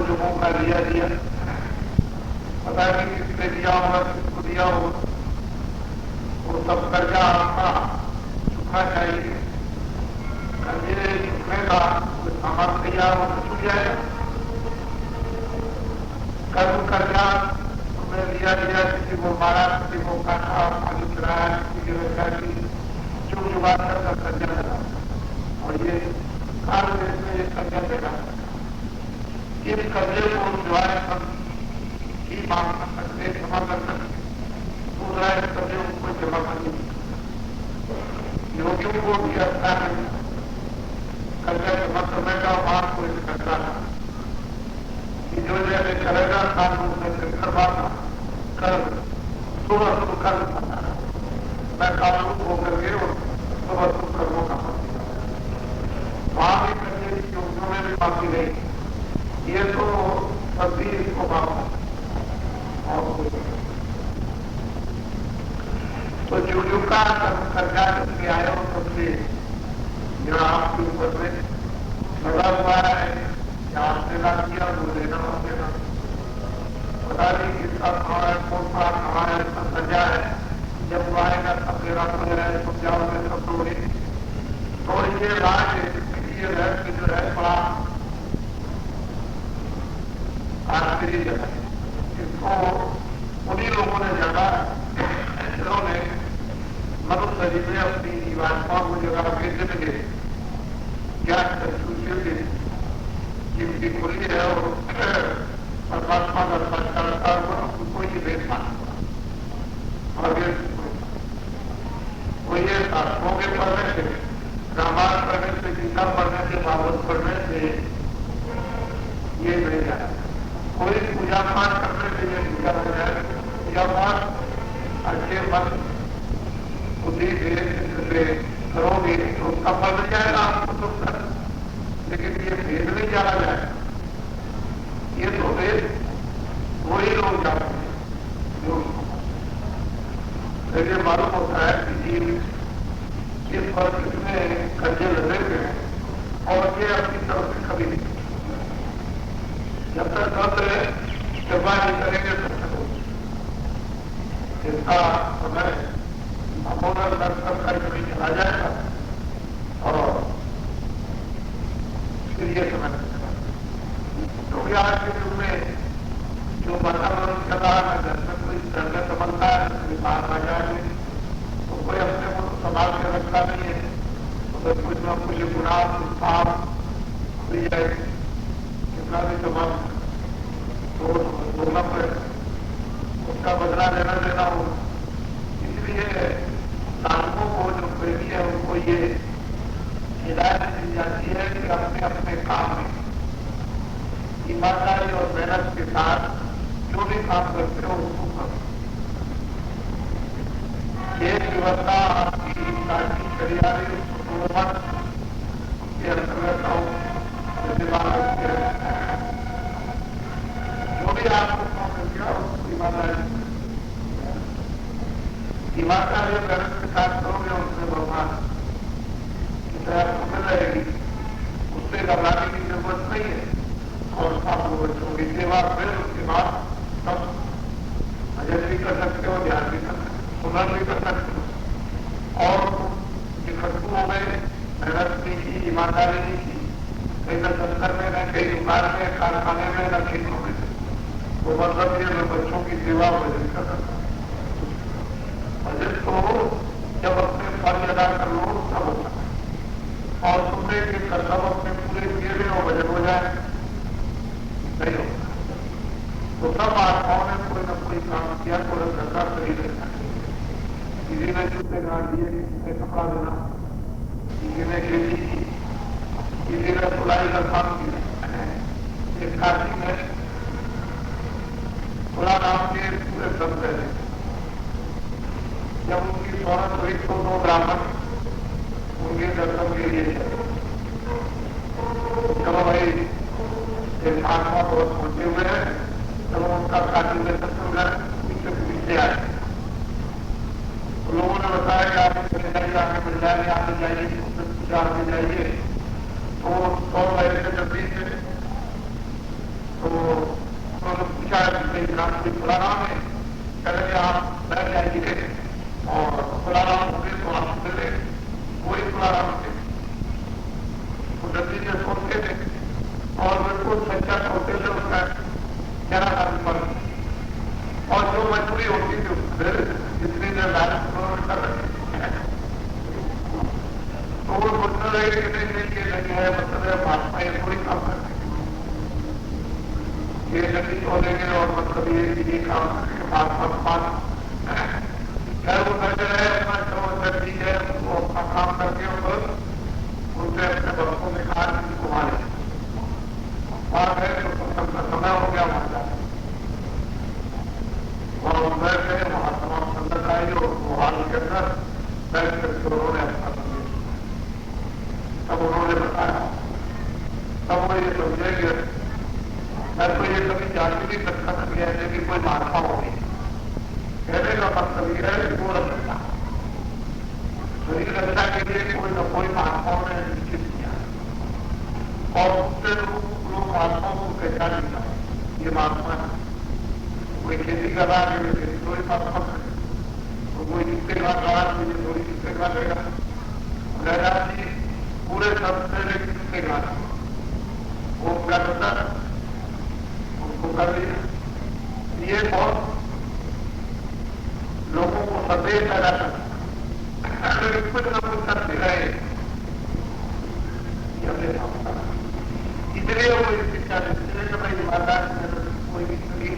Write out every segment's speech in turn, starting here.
جو موقع لیا پتا نہیں کس نے دیا ہوگا کس کو دیا ہو وہ سب قرضہ آپ کا چکا چاہیے. قرضے چکنے کا کوئی سامان تیار ہو تو چک جائے گا. قرضہ تمہیں لیا کسی کو مارا, کسی کو کاٹا, پانی چلایا, کسی کی رکھا کی چپ چپا کر قرضہ لگا. اور یہ کار دیش میں یہ قرضہ دے رہا ہے. اس قرضے کو جو ہے سب ہی مانگ کر سکتے, جمع کر سکتے. دوسرا اس قرضے کو کوئی جمع کر نہیں سکتا. یوگیوں کو بھی اچھا نہیں قرضہ جمع کرنے کا وہاں کوئی کرتا تھا. جو جیسے کرے گا قانون سے کروانا کر صبح کر میں قانون ہو کر کے اور صبح کروں گا. وہاں بھی کرنے کی یوگیوں میں بھی باقی نہیں. یہ تو تبدیل کو باقا اور تو جو کا قرضہ جب سے آیا ہو تب سے یہاں آپ کے اوپر میں لگا ہوا ہے کہ آپ نے نہ کیا وہ دینا ہو دینا. پتا نہیں کس کا کہاں ہے, کون سا کہاں ہے, اس کا سجا ہے. جب وہ آئے گا سب میرا پڑے رہے سب جاؤ گے سب لوگ. تو یہ راج یہ ہے کہ جو ہے بڑا آخری جگہ ہے. اس کو انہیں لوگوں نے جانا جنہوں نے مدد صدی میں اپنی عبادتوں کو جگہ بھیجنے کے کیا سوچے جن کی کھلی ہے اور پرماتما کا ساتکار ہوا ان کو یہ بھیج پانا اور وہ یہ شاستروں کے پڑھنے سے رامائن پڑھنے سے گیتا پڑھنے سے بھاگوت پڑھنے سے یہ نہیں جائے. کوئی پوجا پاٹ کرنے سے یہ پوجا ہو جائے. پوجا پاٹ اچھے من بدھی سے کرو گے تو اس کا پھل مل جائے گا آپ کو تو سر. لیکن یہ بھیج نہیں جانا جائے. یہ تو بھیج وہی لوگ جاتے ہیں جو یہ معلوم ہوتا ہے کہ جی اس پر اس میں قرضے لگے ہوئے ہیں اور یہ اپنی طرف سے کبھی نہیں. جب تک قرض جمع نہیں کریں گے تب تک اس کا سمے امونر درخت کا کبھی چلا جائے گا اور پھر یہ سمجھ کیونکہ آج کے دن میں جو واتاورن چلا ہے گھر میں کوئی درد سمجھتا ہے کوئی باہر نہ جائے تو کوئی اپنے کو سنبھال کے رکھتا نہیں ہے. تو کچھ نہ کچھ گناہ کچھ پاپ ہوئی جائے کتنا بھی جمع تو بولنا پڑے اس کا بدلہ لینا دینا ہو. اس لیے ظالموں کو جو پریمی ہے ان کو یہ ہدایت دی جاتی ہے کہ اپنے اپنے کام میں ایمانداری اور محنت کے ساتھ جو بھی کام کرتے ہو اس کو کرو. ایک ویوستھا آپ کی تاریخی چلی آ رہی ہے اس کو کے انترگت آؤ جو بھی آپ کو کام کر دیا اس کو ایمانداری اور محنت کے ساتھ کرو گے اس میں بھگوان کی طرح مل رہے گی. اس سے گھبرانے کی ضرورت نہیں ہے. اور آپ کو بچوں کی سیوا پھر اس کے بعد سب اجر بھی کر سکتے ہو, دھیان بھی کر سکتے ہو, سنر بھی کر سکتے ہو. اور اکٹھو ہو گئے, محنت نہیں کی, ایمانداری نہیں کی, کہیں نہ دفتر میں نہ کہیں دکان میں کارخانے میں نہ کھیتوں میں, تو مطلب یہ میں بچوں کی سیوا وجہ کر سکتا ہوں. اور جس کو جب اپنے فرض ادا کر لو تب ہوتا ہے. اور سننے کے کرتب اپنے پورے کیے ہوئے اور وجن ہو جائے نہیں ہوتا. تو سب آتماؤں نے کوئی نہ کوئی کام کیا, کوئی گھر خرید لینا, کسی نے جوتے گاڑ دیے, کسی نے کپڑا دینا, کسی نے کھیتی کی, کسی نے سلائی کا کام کیا. ایک کاشی میں خدا نام کے پورے سب رہے. جب ان کی شہرت ہوئی تو 2 برامن ان کے درشن کے لیے چلے. چلو بھائی ایک آتما بہت پہنچے ہوئے ہیں, چلو ان کا کاشی میں درشن کر پیچھے آئے. لوگوں نے بتایا کہ آپ چلے جائیے, آگے بڑھ جائیے, آگے جائیے, پوچھا آگے جائیے. تو 100 مہینے سے جب سے تو انہوں نے پوچھا کہ نام کوئی بڑا نام ہے, کہہ رہے آپ बोलेंगे और मतलब ये काम करके बात खैर वो करते रहे अपना चलो अंदर ठीक है वो अपना काम करके और उनसे अपने बच्चों में कहा कि कुमार वहां गए तो सबका समय हो गया वहां जाए वहां उधर गए वहां तमाम संगत आई और वहां के अंदर बैठ करके उन्होंने अपना संदेश तब उन्होंने बताया तब वो ये समझेंगे मैं तो ये कभी जान भी नहीं सकता था कि ऐसे भी कोई मानता होगी कहने का मतलब यह है कि वो रखता शरीर रक्षा के लिए कोई न कोई महात्माओं ने निश्चित किया और उससे लोग महात्माओं को पहचान लिया ये महात्मा है कोई खेती कर रहा है खेती थोड़ी महात्मा है तो कोई जिससे घर रहा है थोड़ी जिससे घर रहेगा गहरा जी पूरे सबसे जिससे घर वो क्या करता है उसको कर दिया ये बहुत लोगों को संदेह पैदा करता अगर कुछ न कुछ करते रहे इसलिए वो इस शिक्षा देते हैं कि भाई ईमानदार कोई भी कभी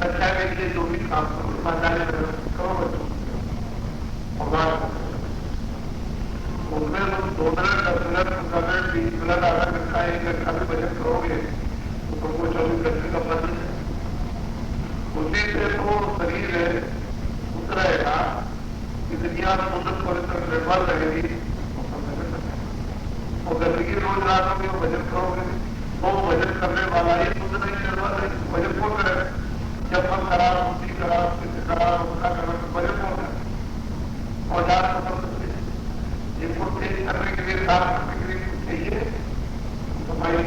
रक्षा के लिए जो भी काम करो ईमानदारी करो बच्चों उसमें तुम 2 मिनट 10 मिनट 15 मिनट 20 मिनट आधा घंटा 1 घंटा भी बचत करोगे तो तुमको 24 घंटे का फल है उसी से तो शरीर रहेगा कि दुनिया सुंदर पवित्र निर्भर रहेगी और गंदगी रोज रात में भजन करोगे तो भजन करने वाला ही शुद्ध नहीं निर्भर है भजन कौन करे जब हम करा उसी करा किसी करा उसका करा तो भजन कौन करे औजार पसंद जिनको चेंज करने के लिए काम करने के लिए चाहिए तो भाई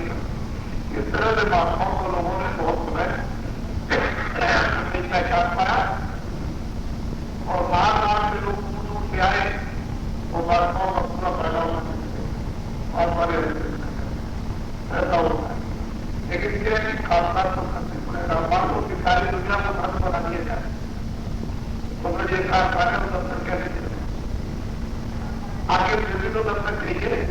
इस तरह से महात्माओं को लोगों ने बहुत समय पहचान पाया और बाहर से लोग दूर से आए और महात्माओं का पूरा पैदा होना और बड़े ऐसा होता है लेकिन ये है कि खासदार को करने पड़ेगा बात को सारी दुनिया को धर्म बना दिया जाए तो फिर ये कारखाने को तब तक कैसे चले आगे फिर तो तब तक चाहिए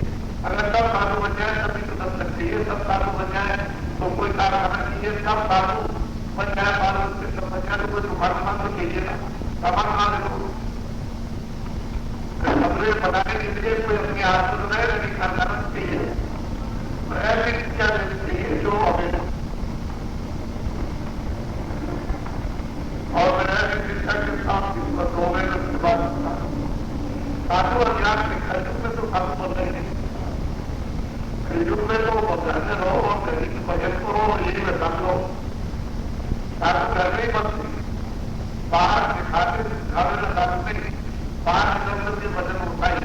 अगर सब साधु बन जाए तभी तो तब तक चाहिए सब साधु बन जाए तो कोई कारखाना चाहिए सब साधु बन जाए बाल बच्चे सब बन जाए तो कोई दुकान तो चाहिए ना सामान कहाँ से लोग कमरे बनाने के लिए कोई अपने हाथ से रहे लेकिन कारखाना चाहिए तो ऐसी शिक्षा देनी चाहिए जो हमें और मैं ऐसी शिक्षा के साथ हो गए उसके बाद साधु और ज्ञान के खर्च में तो साधु बन रहे हैं युग में तो बदलने रहो और कहीं की भजन करो और यही बता लो साधु करने ही बनती बाहर दिखाते दिखावे न साधु नहीं बाहर निकलकर के भजन उठाए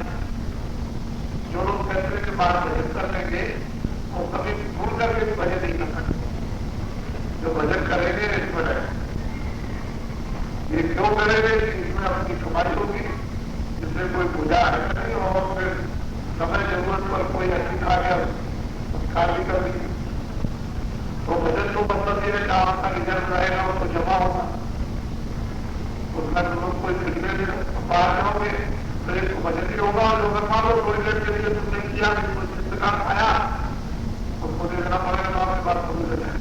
जो लोग कहते हैं कि बाहर भजन कर लेंगे वो कभी भूल करके भी भजन नहीं कर सकते जो भजन करेंगे इसमें रहे ये क्यों करेंगे इसमें अपनी कमाई होगी इसमें कोई पूजा है नहीं और फिर समय जरूरत पर कोई अच्छी खा गया खाली कर दी तो भजन तो मतलब ये है जहां तक रिजर्व रहेगा वो तो जमा होगा उसमें तो लोग कोई फिल्में भी बाहर जाओगे फिर एक भजन भी होगा और लोग मान लो थोड़ी देर के लिए तुमने किया कोई चित्रकार आया उसको देखना पड़ेगा तो आपकी बात समझ जाए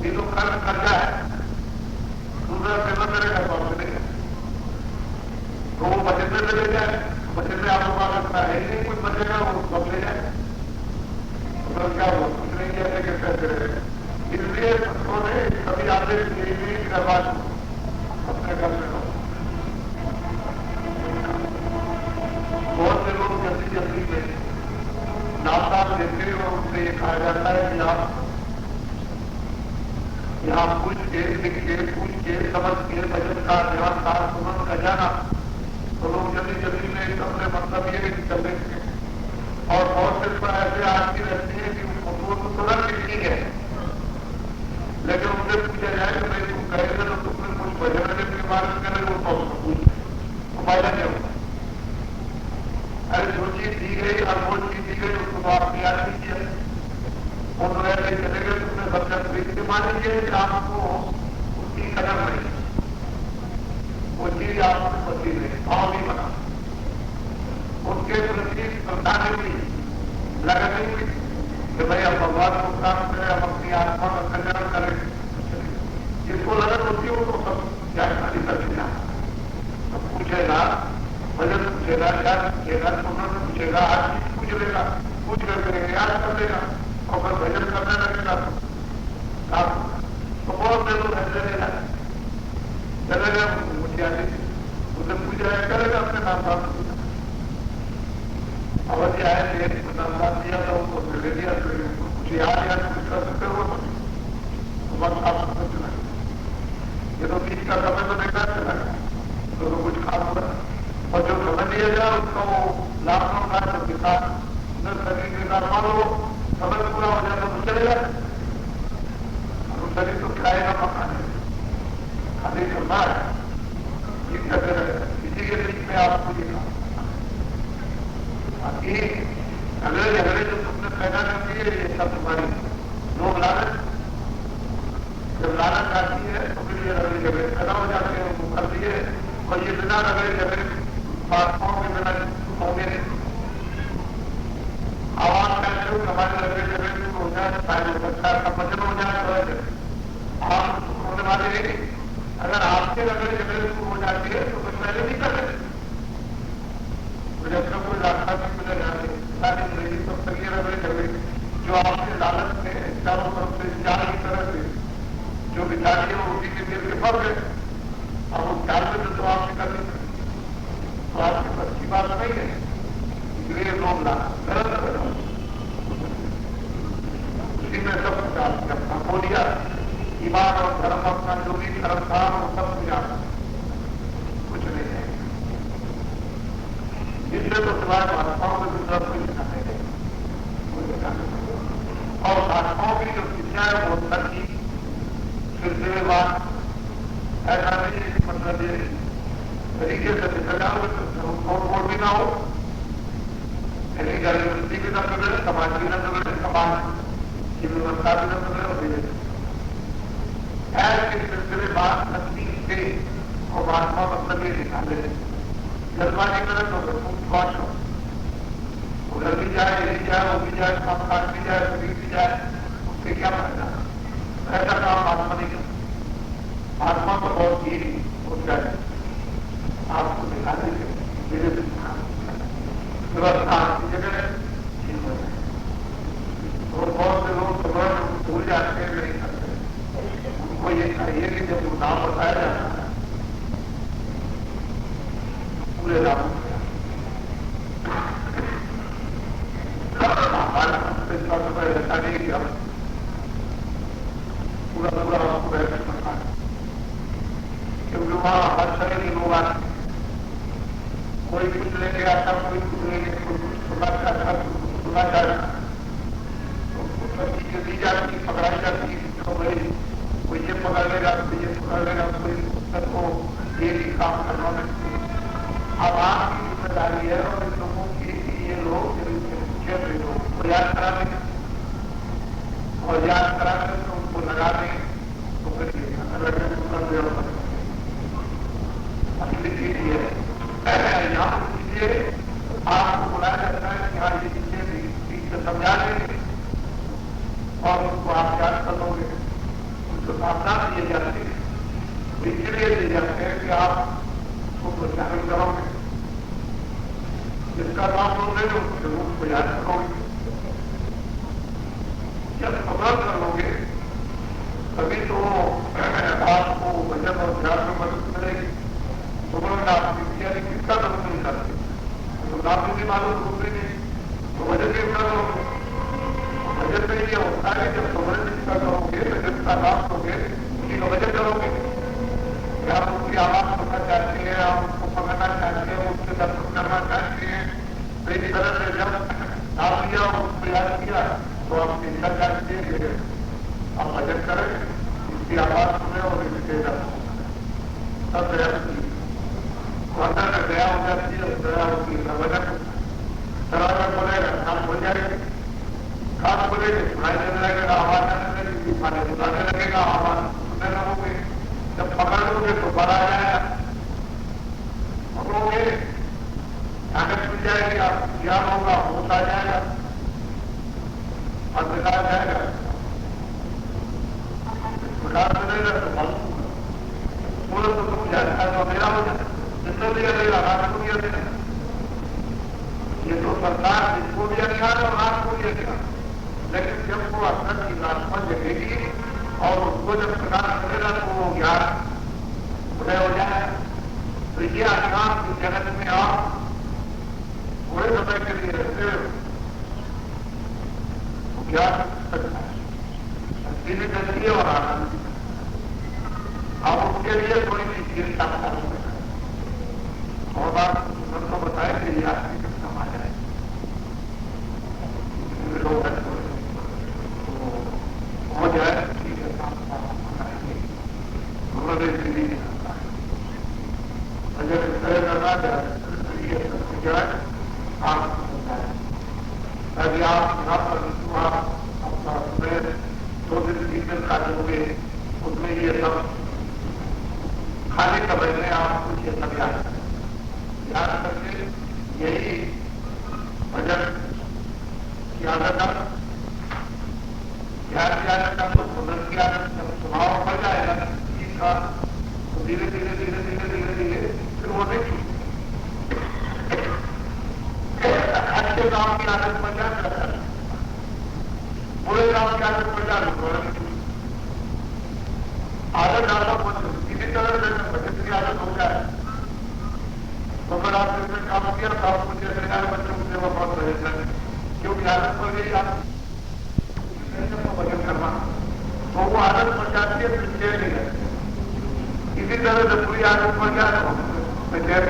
ये तो कर्जा है दूसरा पेपर मेरे घर पर मिलेगा तो वो बजट में ले जाए बजट में आपको बात रखना है नहीं कुछ बचेगा वो सब ले जाए तो क्या हुआ कुछ नहीं किया लेकिन पैसे रहे इसलिए उन्होंने कभी आदेश नहीं करवा अपने घर में बहुत से लोग जल्दी जल्दी में नाश्ता देते और उनसे ये कहा जाता है कि आप यहाँ पूछ के लिख के पूछ के समझ के भजन का ध्यान का सुमन का जाना तो लोग जल्दी जल्दी में अपने मतलब ये कि चल देंगे और बहुत से ऐसे आदमी रहते हैं कि वो तो तुरंत ठीक है लेकिन उनसे पूछा जाए कि भाई तुम कहेंगे तो तुमने कुछ भजन के बारे में करेंगे वो पूछ तो फायदा क्या होगा अरे जो चीज दी गई अनमोल चीज दी गई उसको तो आप तैयार कीजिए उन्होंने ऐसे चले गए तुमने बच्चा खरीद के मान लीजिए कि आपको उसकी कदर नहीं वो चीज आपको बदली नहीं भाव नहीं बना उसके प्रति श्रद्धा नहीं हुई लगन नहीं हुई कि भाई अब भगवान को प्राप्त करें हम अपनी आत्मा का कल्याण करें گا پوچھے گا پوچھے گا ہر چیز پوچھ لے گا، پوچھ کر کے یاد کر لے گا اور پھر بھجن کرنے لگے گا تو بہت دیر چلے گا مجھے اسے پوچھ رہے کرے گا اپنے نام صاحب اور یہ آئے نام صاحب دیا تھا ان کو لے دیا کچھ یاد کچھ کر سکتے ہو وقت آپ سمجھ چلا یہ تو بیچ کا سمے تو نہیں کر چلا تو کچھ خاص ہوگا اور جو سمجھ لیا جائے اس کو لاکھ ہوگا جب کے ساتھ شریر کے ساتھ مان لو سمجھ پورا ہو جائے تو چلے گا اور شریر تو کھائے گا پکانے خالی کرنا ہے یہ کرتے رہے اسی کے بیچ میں آپ کو یہ باقی اگلے جھگڑے جو تم نے پیدا کر دیے یہ سب تمہاری لوگ لالچ جب لالچ آتی ہے تو پھر یہ اگلے جھگڑے پیدا ہو جاتے ہیں وہ کر دیے اور یہ بنا اگلے جھگڑے باتوں کے بنا ہوں گے آواز کہتے ہو کہ ہمارے اگلے جھگڑے ہو جائے شاید ہو سکتا ہے سمجھ ہو جائے تو آپ ہونے والے نہیں اگر آپ کے اگلے جھگڑے ہو جاتی ہے تو کچھ پہلے نہیں کر سکتے جب تک کوئی راستہ نہیں ملے جاتے ساری زندگی تب تک یہ رگڑے جھگڑے جو آپ کے لالچ میں چاروں طرف سے جال کی طرح سے جو بچاری ہے وہ اسی کے دیر کے فرق ہے اب اس جال میں جو آپ نے کر لی تو آپ کی اچھی بات نہیں ہے اس لیے لوگ غلط کر اسی میں سب کچھ آپ نے اپنا کھو دیا ایمان اور دھرم اپنا جو بھی دھرم تھا وہ سب کچھ آپ کچھ نہیں ہے اس لیے تو سوائے مہاتماؤں میں دوسرا کوئی دکھانے نہیں اور مہاتماؤں کی جو شکشا ہے وہ ترقی سلسلے بات ایسا نہیں ہے کہ مطلب یہ طریقے سے نکل جاؤ تو کوڑ بھی نہ ہو یونیورسٹی بھی نہ بگڑے سماج بھی نہ بگڑے سماج کی ویوستھا بھی نہ بگڑے اور ایسے سلسلے بات ترقی سے اور مہاتما مطلب یہ نکالے جذباتی کرے تو خوش ہو ادھر بھی جائے یہ بھی جائے وہ بھی جائے کام کاج بھی جائے شریر بھی جائے اس سے کیا فائدہ ایسا کام آتما نہیں کرتا آتما تو بہت ہی ہو جائے آپ کو نکالے میرے ویوستھا کی جگہ ٹھیک ہو جائے اور بہت سے لوگ صبح بھول جاتے ہیں نہیں کرتے ان کو یہ چاہیے کہ جب وہ نام بتایا جاتا ہے پورے نام ایسا نہیں کہ ہم پورا پورا آپ کو بیٹھ سکتا ہے کیونکہ وہاں ہر طرح کے لوگ آتے ہیں کوئی کچھ لے کے آتا کوئی کچھ لے کے کوئی کچھ سنا چاہتا کوئی سنا چاہتا سب چیزیں دی جاتی پکڑائی جاتی تو بھائی کوئی یہ پکڑ لے گا کوئی یہ پکڑ لے گا کوئی سب کو یہ کام کرنا ہے اب آپ کی ذمہ داری ہے اور ان لوگوں کی یہ لوگ کو یاد کرا دیں اور یاد کرا کر کے ان کو لگا دیں تو پھر اصلی چیز یہ ہے یہاں کیجیے آپ کو بلایا جاتا ہے کہ ہاں یہ چیزیں ٹھیک سے سمجھا دیں گے اور ان کو آپ یاد کر لو گے ان کو ساودھان دیے جاتے ہیں اس لیے دیے جاتے ہیں کہ آپ کو پروتساہن کرو گے جس کا کام لوگ لے لو ضرور کو یاد کرو گے جب خبر کرو گے تبھی تو آپ کو بجٹ اور دھیان میں مدد ملے گی خبروں میں آپ کی تیاری کس کا مدد نہیں کرتے تو آپ بھی معلوم دوسرے نہیں تو بجٹ بھی اٹھا کرو گے بجٹ میں یہ ہوتا ہے جب خبریں جس کا کرو گے بجٹ کا کام کرو گے اسی کا بجٹ کرو گے کہ آپ ان کی آواز سننا چاہتے ہیں آپ اس کو پکڑنا چاہتے ہیں اس سے درخت کرنا چاہتے ہیں تو اس طرح سے جب آپ لیا اور اس کو یاد کیا تو آپ چنتا چاہتے ہیں کہ آپ بجٹ کریں اس کی آواز سنیں اور اس کے سب اندر میں گیا ہو جاتی ہے گیا ہوتی ہے بجٹ سرا بولے گا کام ہو جائے گا کام بولے گا سنائی دینے لگے گا آواز آنے لگے گی کھانے بتانے لگے گا آواز سننے لگو گے جب پکڑ لو گے تو بڑا جائے گا پکڑو گے طاقت مل جائے گی آپ دھیان ہوگا ہوش آ جائے گا اور بگاڑ جائے گا بگاڑ ملے گا تو معلوم ہوگا پورے تو تم جاتا ہے تو میرا ہو جائے جتنے بھی دے گا رات کو بھی دے یہ تو سرکار جس کو بھی اجھان اور آپ کو بھی اجھان، لیکن جب وہ اثر کی لازمت جگے گی اور اس کو جب پردان کرے گا تو وہ گیان طے ہو جائے. تو یہ اجھان کی جگت میں آپ تھوڑے سمے کے لیے رہتے ہو تو کیا کر سکتا ہے؟ شکتی بھی کرتی ہے اور آنند بھی. اب اس کے لیے تھوڑی سی چیز کا خیال رکھنا اور بات سب کو بتائے کہ یہ آپ کی کب کم آ جائے ہو جائے ٹھیک ہے اگر اس طرح کرنا جائے آپ ابھی آپ یہاں پر اپنا دو دن تین دن کھاتے ہوئے اس میں یہ سب خالی قبر میں آپ کچھ یہ سب یاد کر کے یہی بجٹ کی عادت یاد کی عادت تو قدرت کی عادت جب سبھاؤ پڑ جائے گا چیز کا تو دھیرے دھیرے دھیرے دھیرے دھیرے دھیرے پھر وہ نہیں اچھے گاؤں کی عادت پر جا کر برے گاؤں کی عادت پر جا کر عادت ڈالنا پڑتی اسی طرح سے بچت کی عادت ہو جائے تو اگر آپ نے کام کیا تو آپ مجھے بچوں سے وہ بہت رہے گا کیونکہ عادت پڑ گئی آپ بچت کرنا تو وہ عادت پڑ جاتی ہے پھر چین نہیں رہتی. اسی طرح سے پوری عادت پڑ جائے تو چین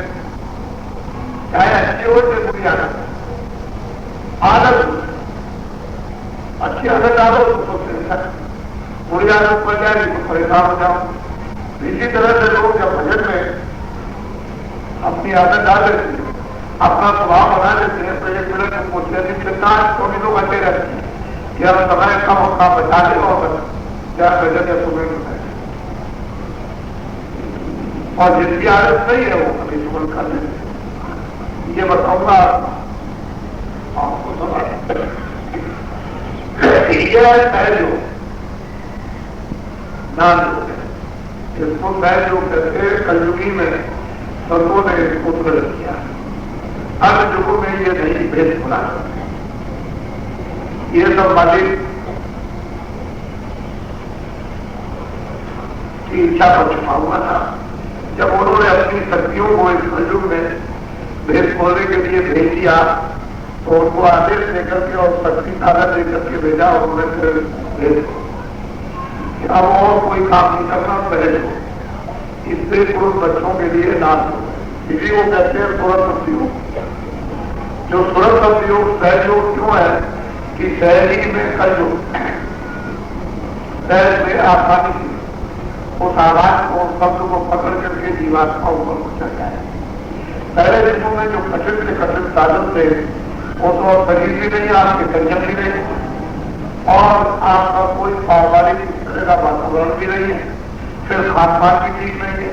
چاہے اچھی ہو چاہے پوری عادت اچھی عادت ڈالو تو سوچتے پوری عادت پڑ جائے گی تو پریشان ہو جاؤ. اسی طرح سے لوگ جب بجٹ میں اپنی عادت ڈال لیتے ہیں اپنا سبھاؤ بنا لیتے ہیں تو ایک منٹ میں پوچھتے نہیں چلتا ہے تو بھی لوگ اچھے رہتے ہیں کہ ہم سمے کم اور کام بچا لے اور کیا بجٹ یا صبح میں اور جس کی عادت نہیں ہے وہ کبھی صبح کر لیتے ہیں. یہ بتاؤں گا آپ کو سمجھ یہ ہے جو نام اس کو میں جو کہتے کلجوگی میں سبوں نے اس کو غلط کیا ہر جگہوں میں یہ نہیں بھیج بنا یہ سب مالک کی اچھا پر چھپا ہوا تھا. جب انہوں نے اپنی شکتیوں کو اس کلجگ میں بھیج بولنے کے لیے بھیج دیا تو ان کو آدیش دے کر کے اور شکتی طاقت دے کر کے بھیجا اور انہوں نے پھر بھیج کہ اب اور کوئی کام نہیں کرنا پہلے اس سے پورے بچوں کے لیے نام ہو. اسی کو کہتے ہیں سورت سبزیوگ. جو سورت سبزیوگ سہجوگ کیوں ہے کہ شہری میں کلجگ شہر میں آسانی سے اس آواز کو شبد کو پکڑ کر کے جیواتما اوپر پہنچا جائے. پہلے دنوں میں جو کٹن سے کٹن سادن تھے وہ تو شریر بھی نہیں آپ کے کنجن بھی نہیں اور آپ کا کوئی پاروارک اس طرح کا واتاورن بھی نہیں ہے پھر خان پان بھی ٹھیک نہیں ہے.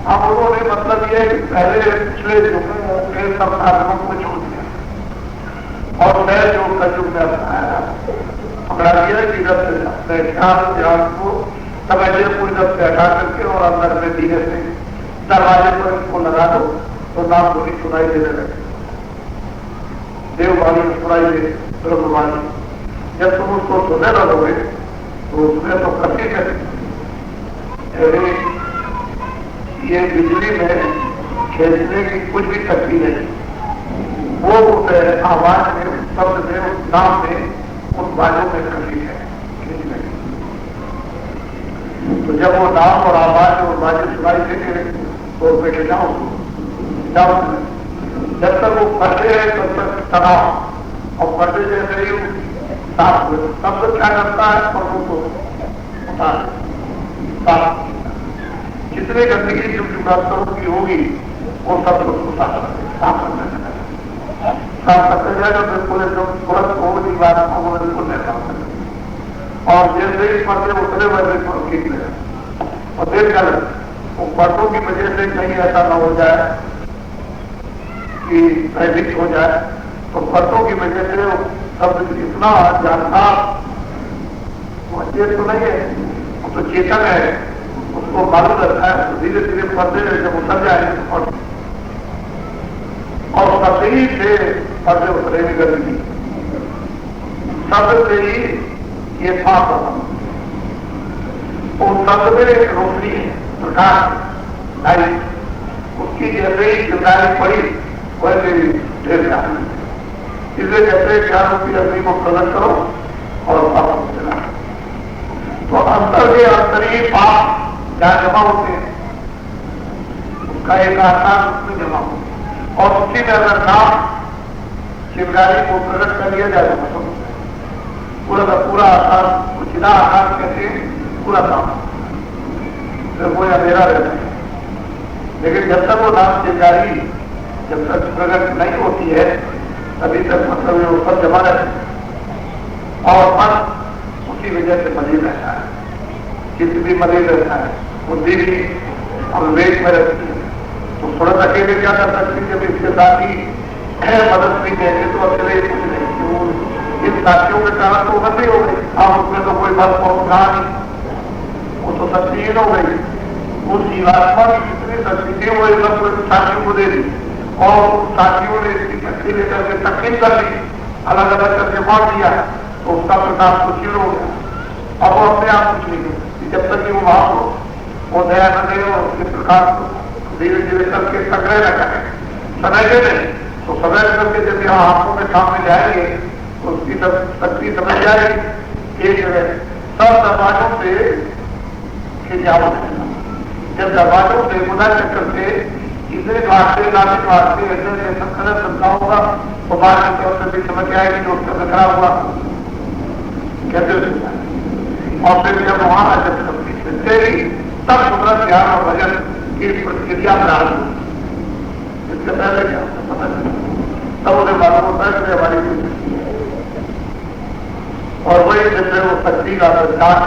اب انہوں نے مطلب یہ ہے کہ پہلے پچھلے جگہوں کے سب سادھنوں کو چھوڑ دیا اور نئے جو کلجگ میں اپنایا پکڑا دیا کہ جب سے اپنے دھیان کو سمجھے پوری طرف سے ہٹا کر کے اور اندر میں دھیرے سے دروازے پر اس کو لگا دو تو نام بولی سنائی دینے لگے. دیو والی سنائی دے برہم والی جب تم اس کو سننے لگو گے تو اس میں تو کبھی یہ بجلی میں کھینچنے کی کچھ بھی شکتی نہیں وہ آواز میں شبد میں اس نام میں ان بازوں میں کبھی ہے کھینچنے کی. تو جب وہ نام اور آواز اور بازیں سنائی دیں گے تو اس میں جاؤ جب تک وہ پڑھتے ہیں تب تک تناؤ اور پڑھتے جیسے ہی صاف ہوئے تب تک کیا کرتا ہے پردوں کو صاف جتنے گندگی جو ڈاکٹروں کی ہوگی وہ سب کو صاف کرتے جائے گا بالکل ایک دم ترنت ہوگی بات کو بالکل نہیں صاف کرتے اور جیسے ہی پڑھتے اتنے ویسے ٹھیک لگے اور دیکھ کر وہ پردوں کی وجہ سے کہیں ایسا نہ ہو جائے کہ بھیبھیت ہو جائے تو پردوں کی وجہ سے سب اتنا جانتا وہ چیز تو نہیں ہے وہ تو چیتن ہے اس کو معلوم رہتا ہے تو دھیرے دھیرے پردے جب اتر جائے اور تفریح سے पर्दे उतरे भी गंदगी शब्द से ही ये साफ होता। उस शब्द में एक रोशनी है, प्रकाश लाइट, उसकी जैसे ही चिंगारी पड़ी वैसे ही ढेर जाती। इसलिए जैसे ज्ञान की अग्नि को प्रकट करो और पाप देना। तो अंतर के अंतरीय पाप जहाँ जमा होते हैं उसका एक आकार उसमें जमा हो और उसी में अगर नाम चिंगारी को प्रकट कर लिया जाए तो पूरा का पूरा आकार सीधा आकार कहते पूरा काम फिर कोई अंधेरा रहता है। लेकिन जब तक वो नाम चिंगारी जब तक प्रकट नहीं होती है तभी तक मतलब वो सब जमा रहता है और मन उसी वजह से मलिन रहता है, चित्त भी मलिन रहता है, बुद्धि भी अविवेक में रहती है। तो थोड़ा अकेले क्या कर सकती जब इसके साथ ही मदद भी देंगे तो अकेले कुछ नहीं। इन साथियों के कारण तो बंदी हो गई, आप उसमें तो कोई बस पहुंचा नहीं, वो तो शक्तिहीन हो गई। उस जीवात्मा की जितनी शक्ति थी वो एकदम कोई साथियों को दे दी और साथियों ने इसकी शक्ति लेकर के तकलीफ कर ली, अलग अलग करके बांट दिया तो उसका प्रकाश तो क्षीण हो गया। अब वो अपने आप कुछ नहीं कर, जब तक कि वो वहां हो वो दया न दे और उसके प्रकाश को धीरे धीरे करके संग्रह न करें, समय दे दें तो समय करके जब यहाँ आंखों में सामने जाएंगे तो उसकी शक्ति समझ जाएगी। एक सब दरवाजों से खिंचाव देगा, जब दरवाजों से गुना चक्कर से इतने वास्ते नासिक वास्ते ऐसे संकलन चलता होगा तो बाहर की तरफ से भी समझ आएगी जो उसका खतरा हुआ कैसे होता है। और फिर जब वहां जब शक्ति मिलतेगी तब सुंदर ध्यान और भजन की प्रतिक्रिया प्रारंभ होती। इसके पहले क्या पता नहीं, तब उन्हें मालूम होता है कि हमारी और वही जैसे वो शक्ति का प्रचार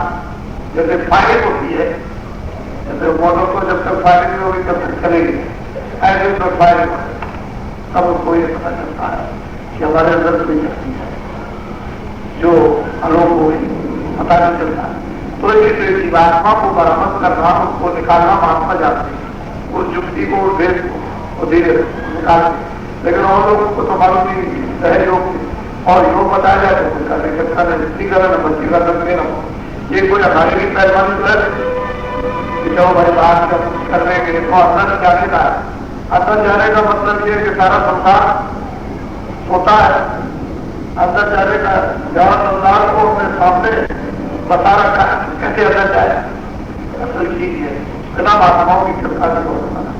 जैसे फायरिंग होती है, जैसे मोटर को जब तक फायरिंग नहीं होगी तब तक चलेगी, ऐसे तो फायरिंग तब उसको ये पता चलता है कि हमारे अंदर कोई शक्ति है जो अलोक हो पता नहीं चलता। तो इस जीवात्मा को बरामद करना, उसको निकालना महात्मा जाते हैं, उस युक्ति को उस भेद को धीरे निकालते। लेकिन और लोगों को तो मालूम नहीं रहे योग और योग बताया जाए तो कुछ करने सकता है, जितनी करना बच्ची का करने ना हो। ये कोई हमारे भी पहलवानी तो है जो भाई बात करने के लिए अंदर जाने का है। अंदर जाने का मतलब ये कि सारा संसार होता है, अंदर जाने का जहाँ संसार को अपने सामने बता रखा है कैसे अंदर जाए असल चीज है बिना महात्माओं की कृपा से हो सकता है।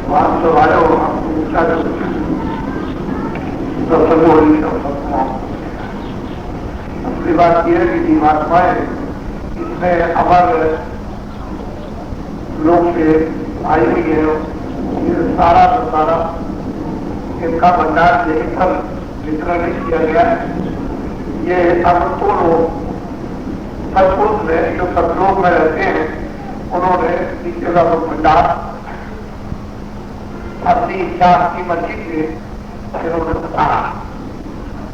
वहां तो आए हो आपको ऊंचा असली बात यह है कि जीवात्माएं इसमें अमर लोग से आई हुई है, ये सारा का सारा इनका भंडार यही पर वितरण नहीं किया गया है। ये अमरपुर सतपुरुष में जो सतलोक में रहते हैं उन्होंने नीचे का भंडार अपनी इच्छा अपनी मर्जी से इन्होंने बताया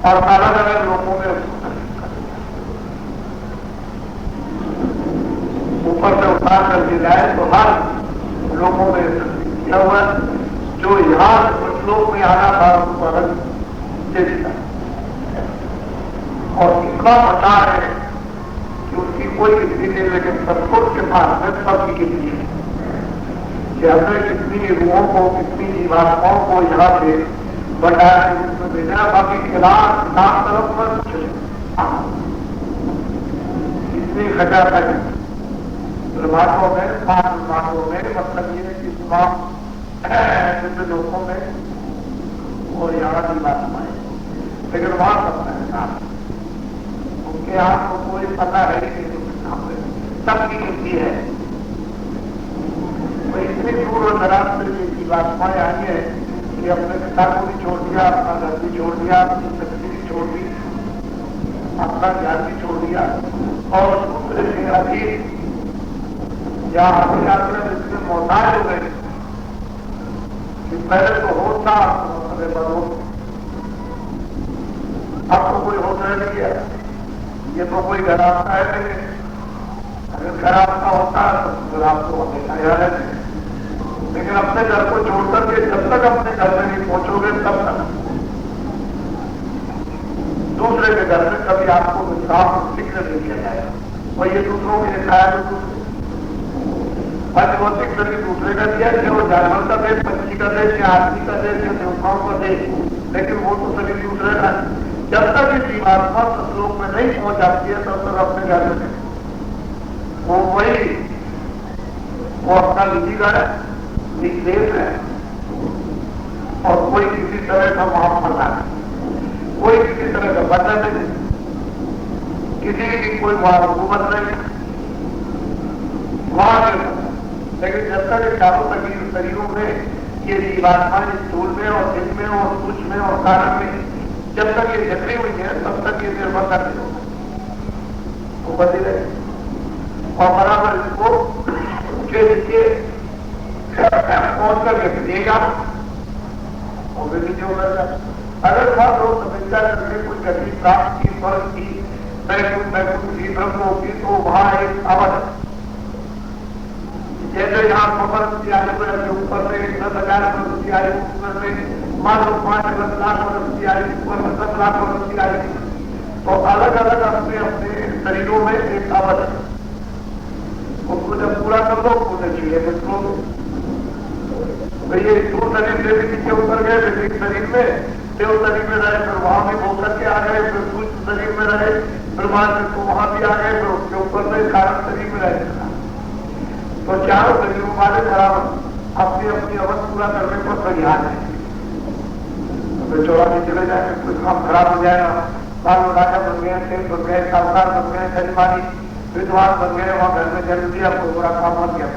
और अलग अलग लोगों में ऊपर से उतार करके जाए तो हर लोगों में क्या हुआ जो यहाँ लोग में आना था उनको अलग दे दिया और इतना पता है कि उसकी कोई गिनती नहीं, लेकिन सतपुरुष के पास में सबकी गिनती है कि हमने कितनी रूहों को कितनी जीवात्माओं को यहाँ से भंडार के रूप में भेजा। बाकी खिलाफ नाम तरफ पर इतनी घटा तक ब्रह्मांडों में 5 ब्रह्मांडों में मतलब ये कि तमाम लोगों में और यहाँ जीवात्माएं, लेकिन वहां सकता है काम उनके आप को कोई पता है कि सबकी गिनती है। तो इतनी पूर्व दराज से ये जीवात्माएं आई है कि अपने पिता को भी छोड़ दिया, अपना घर भी छोड़ दिया, अपनी शक्ति भी छोड़ दी, अपना ज्ञान भी छोड़ दिया और दूसरे से अधीन या हमें यात्रा जिसमें मोहताज हो गए कि पहले तो होता बदो अब तो कोई होता नहीं है। ये तो कोई घराता है नहीं, अगर घराता होता तो फिर आपको हमेशा याद है لیکن اپنے گھر کو چھوڑ کر کے جب تک اپنے گھر میں نہیں پہنچو گے تب تک دوسرے کے گھر میں کبھی آپ کو صاف فکر نہیں کیا جائے گا. اور یہ دوسروں کے کھایا تو بھوتک کبھی دوسرے کا دیا چاہے وہ جانور کا دے, پچی کا دے, چاہے آدمی کا دے, چاہے دیوتاؤں کا دے, لیکن وہ تو سبھی دوسرے کا. جب تک یہ جیواتما ستلوک میں نہیں پہنچ جاتی ہے تب تک اپنے گھر میں وہ وہی وہ اپنا نجی گھر ہے, دیش ہے, اور کوئی کسی طرح کا محمد ہے, کوئی کسی طرح کا بندہ نہیں, کسی کی کوئی حکومت نہیں وہاں کے. لیکن جب تک یہ چاروں شریروں میں یہ جیواتما استھول میں اور دل میں اور سوچ میں اور کارن میں جب تک یہ جکڑی ہوئی ہے تب تک یہ نربھر کرتی ہوگا, وہ بدل رہے اور برابر اس کو نیچے پہنچ کر کے دے گا اور پھر نیچے اتر جائے. اگر خاص لوگ سمجھتا کر کے کچھ گتی پراپت کی فرق کی کی برہم ہوتی تو وہاں ایک آواز ہے. جیسے یہاں خبر کے اوپر سے 10,000 برس کی آئی, اوپر سے مان لو 5 لاکھ برس کی آئی, اوپر میں 10 لاکھ برس کی آئی, تو الگ الگ اپنے اپنے شریروں میں ایک آواز ہے. اس کو جب پورا کر دو پورے چیڑے بچوں یہ دو شریر سے بھی نیچے اتر گئے, پھر ایک شریر میں دیو شریر میں رہے, پھر وہاں بھی ہو کر کے آ گئے, پھر سوچ شریر میں رہے, پھر وہاں بھی آ گئے, پھر اس کے اوپر سے کارن شریر میں رہے. تو چاروں شریروں والے برابر اپنی اپنی اوقات پورا کرنے پر تیار ہے. تو چورا میں چلے جائیں گے, کچھ کام خراب ہو جائے گا, بال راجا بن گئے, شیخ بن گئے, ساہوکار بن گئے, سنمانی ودوان بن گئے, وہاں گھر میں جنم دیا, کوئی برا کام بن گیا.